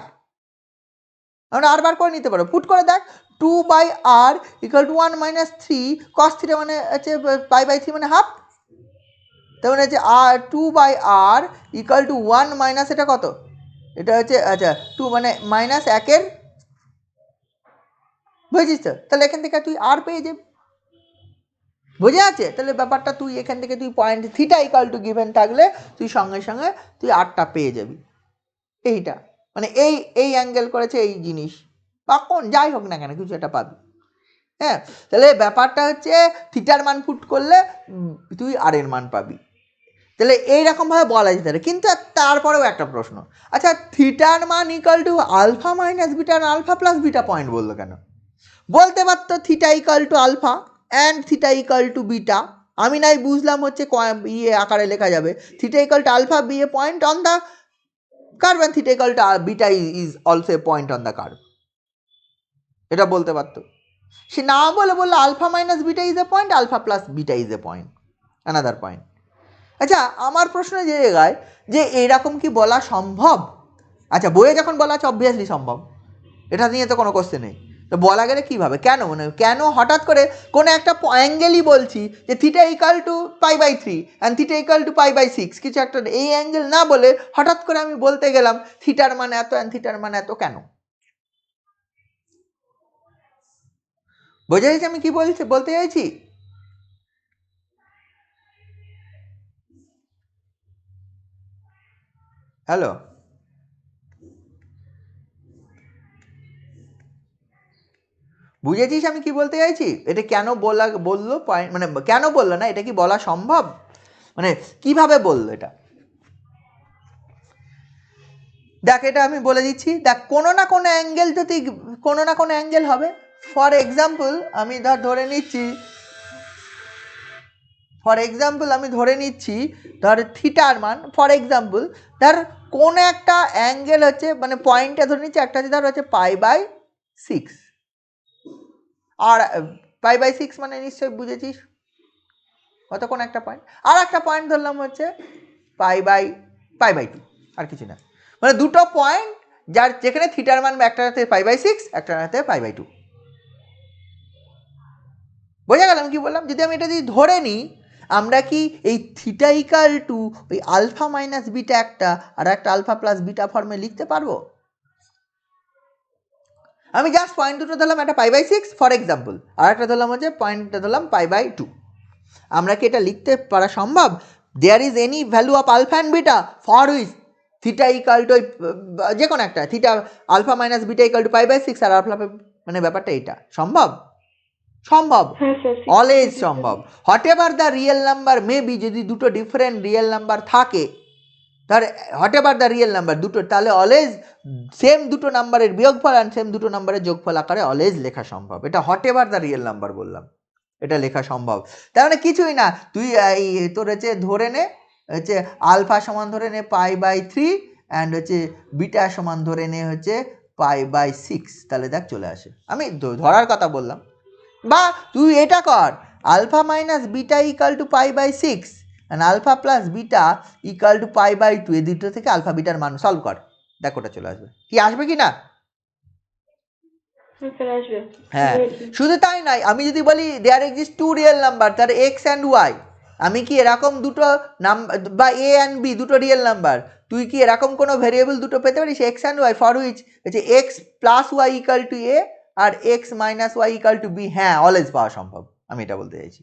আমরা আর বার করে নিতে পারো, পুট করে দেখ 2 by r equal to 1 minus 3 cos theta, মানে হচ্ছে 5/3 মানে হাফ, তার মানে হচ্ছে আর 2 by r equal to 1 minus এটা কত, এটা হচ্ছে আচ্ছা 2 মানে মাইনাস 1 বুঝেছিস তো? তাহলে এখান থেকে তুই আর পেয়ে যাবি, বুঝে আছে? তাহলে ব্যাপারটা তুই এখান থেকে তুই point theta equal two given থাকলে তুই সঙ্গে সঙ্গে তুই আরটা পেয়ে যাবি। এইটা মানে এই অ্যাঙ্গেল করেছে এই জিনিস, বা কোন যাই হোক না কেন কিছু একটা পাবি। হ্যাঁ, তাহলে ব্যাপারটা হচ্ছে থিটার মান পুট করলে তুই আর এর মান পাবি। তাহলে এইরকমভাবে বলা যেতে পারে। কিন্তু তারপরেও একটা প্রশ্ন, আচ্ছা থিটার মান equal to alpha minus beta আর আলফা প্লাস বিটা পয়েন্ট বললো কেন? বলতে পারতো theta equal to alpha and theta equal to beta, আমি নাই বুঝলাম হচ্ছে ইয়ে আকারে লেখা যাবে theta equal to alpha be a point on the curve and theta equal to beta is also a point on the curve, এটা বলতে পারতো। সে না বলে বললো alpha minus beta is a point, alpha plus beta is a point, another point. আচ্ছা আমার প্রশ্ন যে জায়গায় যে এইরকম কি বলা সম্ভব? আচ্ছা বইয়ে যখন বলা আছে অবভিয়াসলি সম্ভব, এটা নিয়ে তো কোনো কোশ্চেন নেই, তো বলা গেলে কীভাবে, কেন মানে কেন হঠাৎ করে কোনো একটা অ্যাঙ্গেলই বলছি যে theta equal to π/3 and theta equal to π/6, কিছু একটা এই অ্যাঙ্গেল না বলে হঠাৎ করে আমি বলতে গেলাম থিটার মান এত অ্যান্ড থিটার মান এত, কেন? বোঝা যাচ্ছে আমি কি বলতে চাইছি? হ্যালো, বুঝেছিস আমি কি বলতে চাইছি? এটা কেন বললো পয়েন্ট, মানে কেন বললো না, এটা কি বলা সম্ভব, মানে কিভাবে বললো এটা? দেখ এটা আমি বলে দিচ্ছি, দেখ কোনো না কোনো অ্যাঙ্গেল যদি কোনো না কোনো অ্যাঙ্গেল হবে। ফর এক্সাম্পল আমি ধরে নিচ্ছি ধর থিটার মান, ফর এক্সাম্পল ধর কোনো একটা অ্যাঙ্গেল হচ্ছে, মানে পয়েন্টটা ধরে নিচ্ছি একটা হচ্ছে ধর হচ্ছে π/6, আর π/6 মানে নিশ্চয়ই বুঝেছিস হয়তো কোনো একটা পয়েন্ট, আর একটা পয়েন্ট ধরলাম হচ্ছে π/2, আর কিছু না, মানে দুটো পয়েন্ট যার যেখানে থিটার মান একটা হাতে π/6 একটা হাতে π/2। বোঝা গেল আমি কি বললাম? যদি আমি এটা যদি ধরে নিই, আমরা কি এই থিটা ইকাল টু ওই আলফা মাইনাস বিটা একটা আর একটা আলফা প্লাস বিটা ফর্মে লিখতে পারবো? আমি জাস্ট পয়েন্ট দুটো ধরলাম, একটা π/6 ফর এক্সাম্পল, আর একটা ধরলাম হচ্ছে পয়েন্টটা ধরলাম π/2, আমরা কি এটা লিখতে পারা সম্ভব? There is any value of alpha and beta for which theta equal to যে কোনো একটা theta alpha minus beta equal to π/6 আর আলফা মানে ব্যাপারটা এটা সম্ভব সম্ভব হ্যাঁ স্যার অলওয়েজ সম্ভব whatever the real number maybe যদি দুটো ডিফারেন্ট রিয়েল নাম্বার থাকে ধর whatever the real number দুটো তাহলে অলওয়েজ সেম দুটো নাম্বারের বিয়োগফল আর সেম দুটো নাম্বারের যোগফল আকারে অলওয়েজ লেখা সম্ভব এটা what ever the real number বললাম এটা লেখা সম্ভব তার মানে কিছুই না তুই এই তোর হচ্ছে ধরে নে হচ্ছে আলফা সমান ধরে নে π/3 অ্যান্ড হচ্ছে বিটা সমান ধরে নে হচ্ছে π/6 তাহলে দেখ চলে আসে আমি ধরার কথা বললাম বা তুই এটা কর alpha minus beta equal to π/6 and alpha plus beta equal to π/2 এই দুটো থেকে আলফা বিটার মান সলভ কর দেখ ওটা চলে আসবে কি আসবে কি না হ্যাঁ শুধু তাই নয় আমি যদি বলি there exist two real number তার এক্স অ্যান্ড ওয়াই আমি কি এরকম দুটো নাম্বার বা এ অ্যান্ড বি দুটো রিয়েল নাম্বার তুই কি এরকম কোনো ভেরিয়েবল দুটো পেতে পারিস x and y for which হচ্ছে x plus y equal to এ আর x minus y equal to b হ্যাঁ অলওয়েজ পাওয়া সম্ভব আমি এটা বলতে চাইছি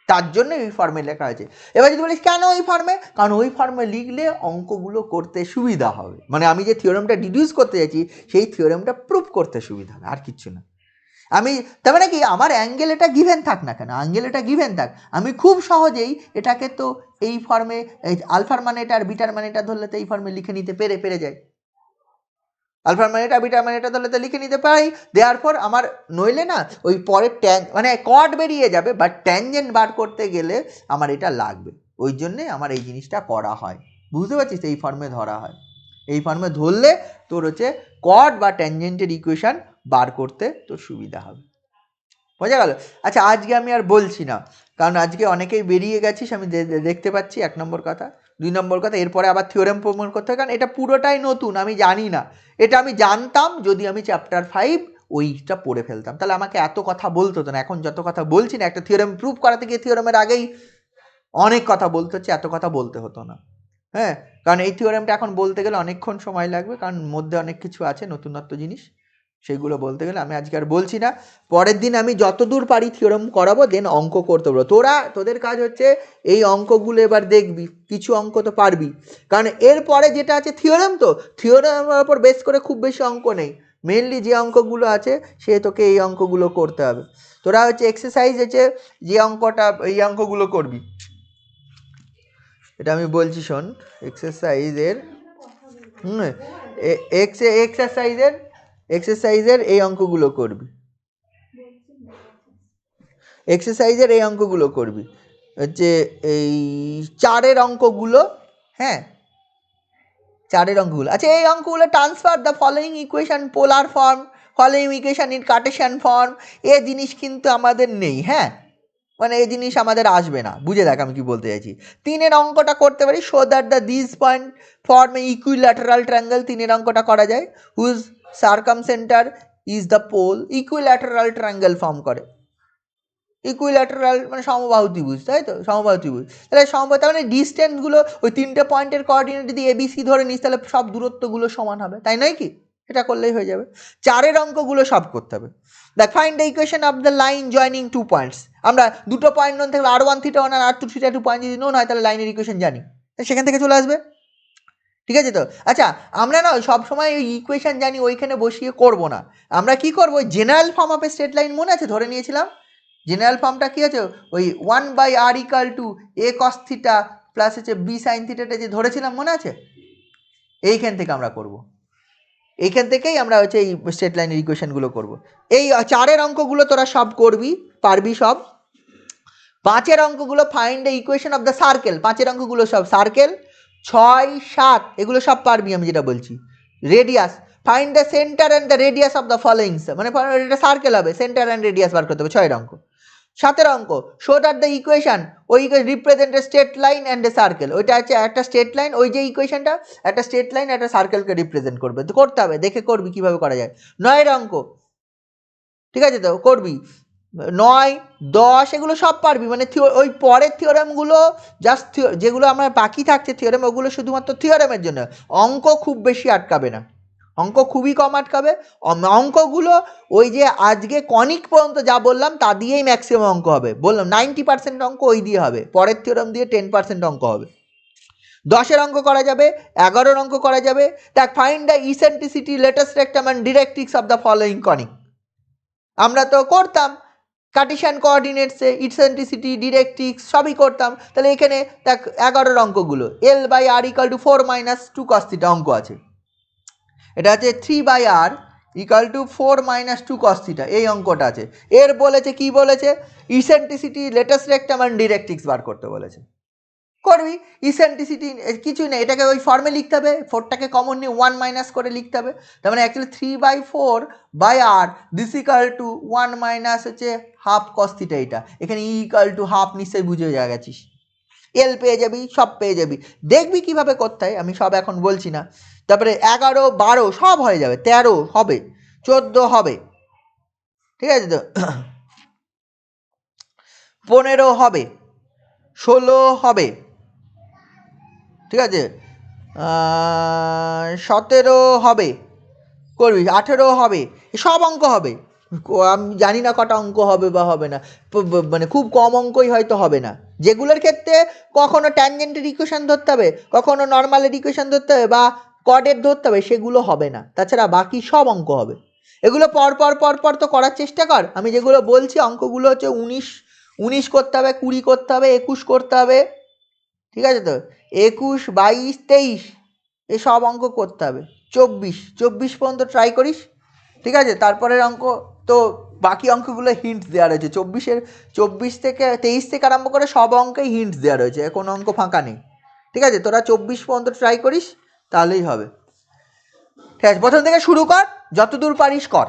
তার জন্য ওই ফর্মে লেখা হয়েছে এবার যদি বলিস কেন ওই ফর্মে কারণ ওই ফর্মে লিখলে অঙ্কগুলো করতে সুবিধা হবে মানে আমি যে থিওরেমটা ডিডিউস করতে চাইছি সেই থিওরেমটা প্রুভ করতে সুবিধা হবে আর কিচ্ছু না আমি তার মানে কি আমার অ্যাঙ্গেল এটা গিভেন থাক না কেন অ্যাঙ্গেল এটা গিভেন থাক আমি খুব সহজেই এটাকে তো এই ফর্মে এই আলফার মানে এটা আর বিটার মানে এটা ধরলে তো এই ফর্মে লিখে নিতে পেরে যাই আলফার মানে এটা বিটার মানে এটা ধরলে তো লিখে নিতে পারি দেওয়ার পর আমার নইলে না ওই পরের মানে কট বেরিয়ে যাবে বাট ট্যানজেন্ট বার করতে গেলে আমার এটা লাগবে ওই জন্যে আমার এই জিনিসটা করা হয় বুঝতে পারছিস এই ফর্মে ধরা হয় এই ফর্মে ধরলে তোর হচ্ছে কট বা ট্যানজেন্টের ইকুয়েশন বার করতে তোর সুবিধা হবে বোঝা গেল আচ্ছা আজকে আমি আর বলছি না কারণ আজকে অনেকেই বেরিয়ে গেছিস আমি দেখতে পাচ্ছি 1 নম্বর কথা 2 নম্বর কথা এরপরে আবার থিওরেম প্রমাণ করতে হয় কারণ এটা পুরোটাই নতুন আমি জানি না এটা আমি জানতাম যদি আমি চ্যাপ্টার 5 ওইটা পড়ে ফেলতাম তাহলে আমাকে এত কথা বলতে হতো না এখন যত কথা বলছি না একটা থিওরেম প্রুভ করাতে গিয়ে থিওরেমের আগেই অনেক কথা বলতে হচ্ছে এত কথা বলতে হতো না হ্যাঁ কারণ এই থিওরেমটা এখন বলতে গেলে অনেকক্ষণ সময় লাগবে কারণ মধ্যে অনেক কিছু আছে নতুনত্ব জিনিস সেগুলো বলতে গেলে আমি আজকে আর বলছি না পরের দিন আমি যতদূর পারি থিওরেম করাবো দেন অঙ্ক করতে পারবো তোদের কাজ হচ্ছে এই অঙ্কগুলো এবার দেখবি কিছু অঙ্ক তো পারবি কারণ এরপরে যেটা আছে থিওরেম তো থিওরেমের উপর বেস করে খুব বেশি অঙ্ক নেই মেনলি যে অঙ্কগুলো আছে সে তোকে এই অঙ্কগুলো করতে হবে তোরা হচ্ছে এক্সারসাইজ হচ্ছে যে অঙ্কটা এই অঙ্কগুলো করবি এটা আমি বলছি শোন এক্সারসাইজের এক্সারসাইজের এই অঙ্কগুলো করবি এক্সারসাইজের এই অঙ্কগুলো করবি হচ্ছে এই 4-এর অঙ্কগুলো হ্যাঁ 4-এর অঙ্কগুলো আচ্ছা এই অঙ্কগুলো transfer the following equation polar form following equation in Kardashian form এই জিনিস কিন্তু আমাদের নেই হ্যাঁ মানে এই জিনিস আমাদের আসবে না বুঝে দেখ আমি কি বলতে চাইছি 3-এর অঙ্কটা করতে পারি so that the this point form a equilateral triangle 3-এর অঙ্কটা করা যায় whose circumcentre is the pole equilateral triangle form করে ইকুইল্যাটারাল মানে সমবাহু ত্রিভুজ তাই তো সমবাহু ত্রিভুজ তাহলে সমবাহু তার মানে ডিস্টেন্সগুলো ওই 3টে পয়েন্টের কোঅর্ডিনেট যদি এবিসি ধরে নিস তাহলে সব দূরত্বগুলো সমান হবে তাই নয় কি এটা করলেই হয়ে যাবে 4-এর অঙ্কগুলো সব করতে হবে দেখ find the equation of the line joining 2 points আমরা দুটো পয়েন্ট নোন থাকলে r1 θ 1 আর r2 θ 2 পয়েন্ট যদি নোন হয় তাহলে লাইনের ইকুয়েশন জানি সেখান থেকে চলে আসবে ঠিক আছে তো আচ্ছা আমরা না সবসময় ওই ইকুয়েশন জানি ওইখানে বসিয়ে করব না আমরা কি করবো general form of a straight line মনে আছে ধরে নিয়েছিলাম জেনারেল ফর্মটা কি আছে ওই 1/r equal to a cos θ plus হচ্ছে b sin θ যে ধরেছিলাম মনে আছে এইখান থেকে আমরা করব এইখান থেকেই আমরা হচ্ছে এই স্ট্রেট লাইনের ইকুয়েশনগুলো করব এই 4-এর অঙ্কগুলো তোরা সব করবি পারবি সব 5-এর অঙ্কগুলো find the equation of the circle 5-এর অঙ্কগুলো সব সার্কেল 6-7 এগুলো সব পারবি আমি যেটা বলছি radius find the centre and the radius of the followings মানে এটা সার্কেল হবে সেন্টার অ্যান্ড রেডিয়াস বার করতে হবে 6-এর অঙ্ক 7-এর অঙ্ক শো দ্যাট দ্য ইকুয়েশন ওই represent a straight line and a circle ওইটা হচ্ছে একটা স্ট্রেট লাইন ওই যে ইকুয়েশনটা একটা স্ট্রেট লাইন একটা সার্কেলকে রিপ্রেজেন্ট করবে তো করতে হবে দেখে করবি কিভাবে করা যায় 9-এর অঙ্ক ঠিক আছে তো করবি 9-10 এগুলো সব পারবি মানে ওই পরের থিওরেমগুলো জাস্ট যেগুলো আমার বাকি থাকছে থিওরেম ওগুলো শুধুমাত্র থিওরেমের জন্য অঙ্ক খুব বেশি আটকাবে না অঙ্ক খুবই কম আটকাবে অঙ্কগুলো ওই যে আজকে কনিক পর্যন্ত যা বললাম তা দিয়েই ম্যাক্সিমাম অঙ্ক হবে বললাম 90% অঙ্ক ওই দিয়ে হবে পরের থিওরেম দিয়ে 10% অঙ্ক হবে 10-এর অঙ্ক করা যাবে 11-এর অঙ্ক করা যাবে দেখ find the eccentricity latus rectum and directrix of the following conic আমরা তো করতাম কার্টেশিয়ান কোঅর্ডিনেটসে ইটসেন্ট্রিসিটি ডিরেক্ট্রিক্স সবই করতাম। তাহলে এখানে দেখ 11 অঙ্কগুলো L/R = 4 - 2 cos θ অঙ্ক আছে। এটা আছে 3/R = 4 - 2 cos θ, এই অঙ্কটা আছে। এর বলেছে কি বলেছে, ইসেন্ট্রিসিটি লেটেস্ট রেক্টাম আর ডিরেক্ট্রিক্স বার করতে বলেছে। করবি ইসেন্ট্রিসিটি কিছুই নেই, এটাকে ওই ফর্মে লিখতে হবে, 4টাকে কমন নিয়ে 1 মাইনাস করে লিখতে হবে। তার মানে অ্যাকচুয়ালি 3/4/R দিস = 1 মাইনাস হচ্ছে হাফ cos θ। এটা এখানে = হাফ নিশ্চয়ই বুঝে গেছিস। এল পেয়ে যাবি, সব পেয়ে যাবি। দেখবি কিভাবে করতে হয়, আমি সব এখন বলছি না। তারপরে 11, 12 সব হয়ে যাবে, 13 হবে, 14 হবে, ঠিক আছে তো, 15 হবে, 16 হবে, ঠিক আছে, 17 হবে, করবি 18 হবে, সব অঙ্ক হবে। আমি জানি না কটা অঙ্ক হবে বা হবে না, মানে খুব কম অঙ্কই হয়তো হবে না, যেগুলোর ক্ষেত্রে কখনো ট্যানজেন্টের ইকুয়েশন ধরতে হবে, কখনো নর্মালের ইকুয়েশন ধরতে হবে বা কর্ডের ধরতে হবে, সেগুলো হবে না। তাছাড়া বাকি সব অঙ্ক হবে। এগুলো পর পর পর পর তো করার চেষ্টা কর। আমি যেগুলো বলছি অঙ্কগুলো হচ্ছে 19 করতে হবে, 20 করতে হবে, 21 করতে হবে, ঠিক আছে তো, 21, 22, 23 এসব অঙ্ক করতে হবে। 24 পর্যন্ত ট্রাই করিস, ঠিক আছে। তারপরের অঙ্ক তো বাকি অঙ্কগুলো হিন্টস দেওয়া রয়েছে, 24 থেকে 23 থেকে আরম্ভ করে সব অঙ্কেই হিন্টস দেওয়া রয়েছে, কোনো অঙ্ক ফাঁকা নেই, ঠিক আছে। তোরা 24 পর্যন্ত ট্রাই করিস, তাহলেই হবে, ঠিক আছে। প্রথম থেকে শুরু কর, যতদূর পারিস কর।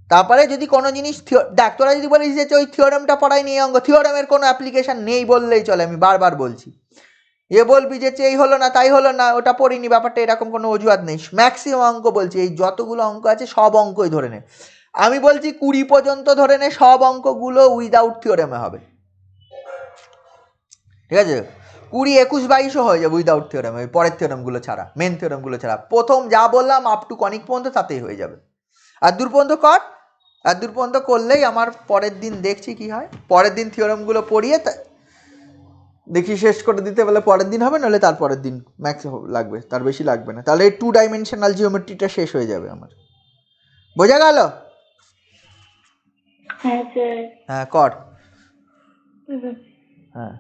তারপরে যদি কোনো জিনিস দেখ, তোরা যদি বলিস যে ওই থিওরেমটা পড়াই নেই অঙ্ক, থিওরেমের কোনো অ্যাপ্লিকেশন নেই বললেই চলে, আমি বারবার বলছি। বলবি যে এই হলো না তাই হলো না, ওটা পড়িনি, ব্যাপারটা এরকম কোনো অজুহাত নেই। ম্যাক্সিমাম অঙ্ক বলছি, এই যতগুলো অঙ্ক আছে সব অঙ্কই ধরে নে। আমি বলছি 20 পর্যন্ত ধরে নে, সব অঙ্কগুলো উইদাউট থিওরেমে হবে, ঠিক আছে। 20, 21, 22ও হয়ে যাবে উইদাউট থিওরেমে, ওই পরের থিওরেমগুলো ছাড়া, মেন থিওরেমগুলো ছাড়া। প্রথম যা বললাম আপ টু কনিক পর্যন্ত তাতেই হয়ে যাবে। আর দূর পর্যন্ত কর, আর দূর পর্যন্ত করলেই আমার পরের দিন দেখছি কি হয়, পরের দিন থিওরেমগুলো পড়িয়ে দেখি শেষ করে দিতে বলে পরের দিন হবে, নাহলে তার পরের দিন ম্যাক্স লাগবে, তার বেশি লাগবে না। তাহলে এই 2 ডাইমেনশনাল জিওমেট্রিটা শেষ হয়ে যাবে আমার। বোঝা গেল? হ্যাঁ স্যার। হ্যাঁ কর। হুম। হ্যাঁ।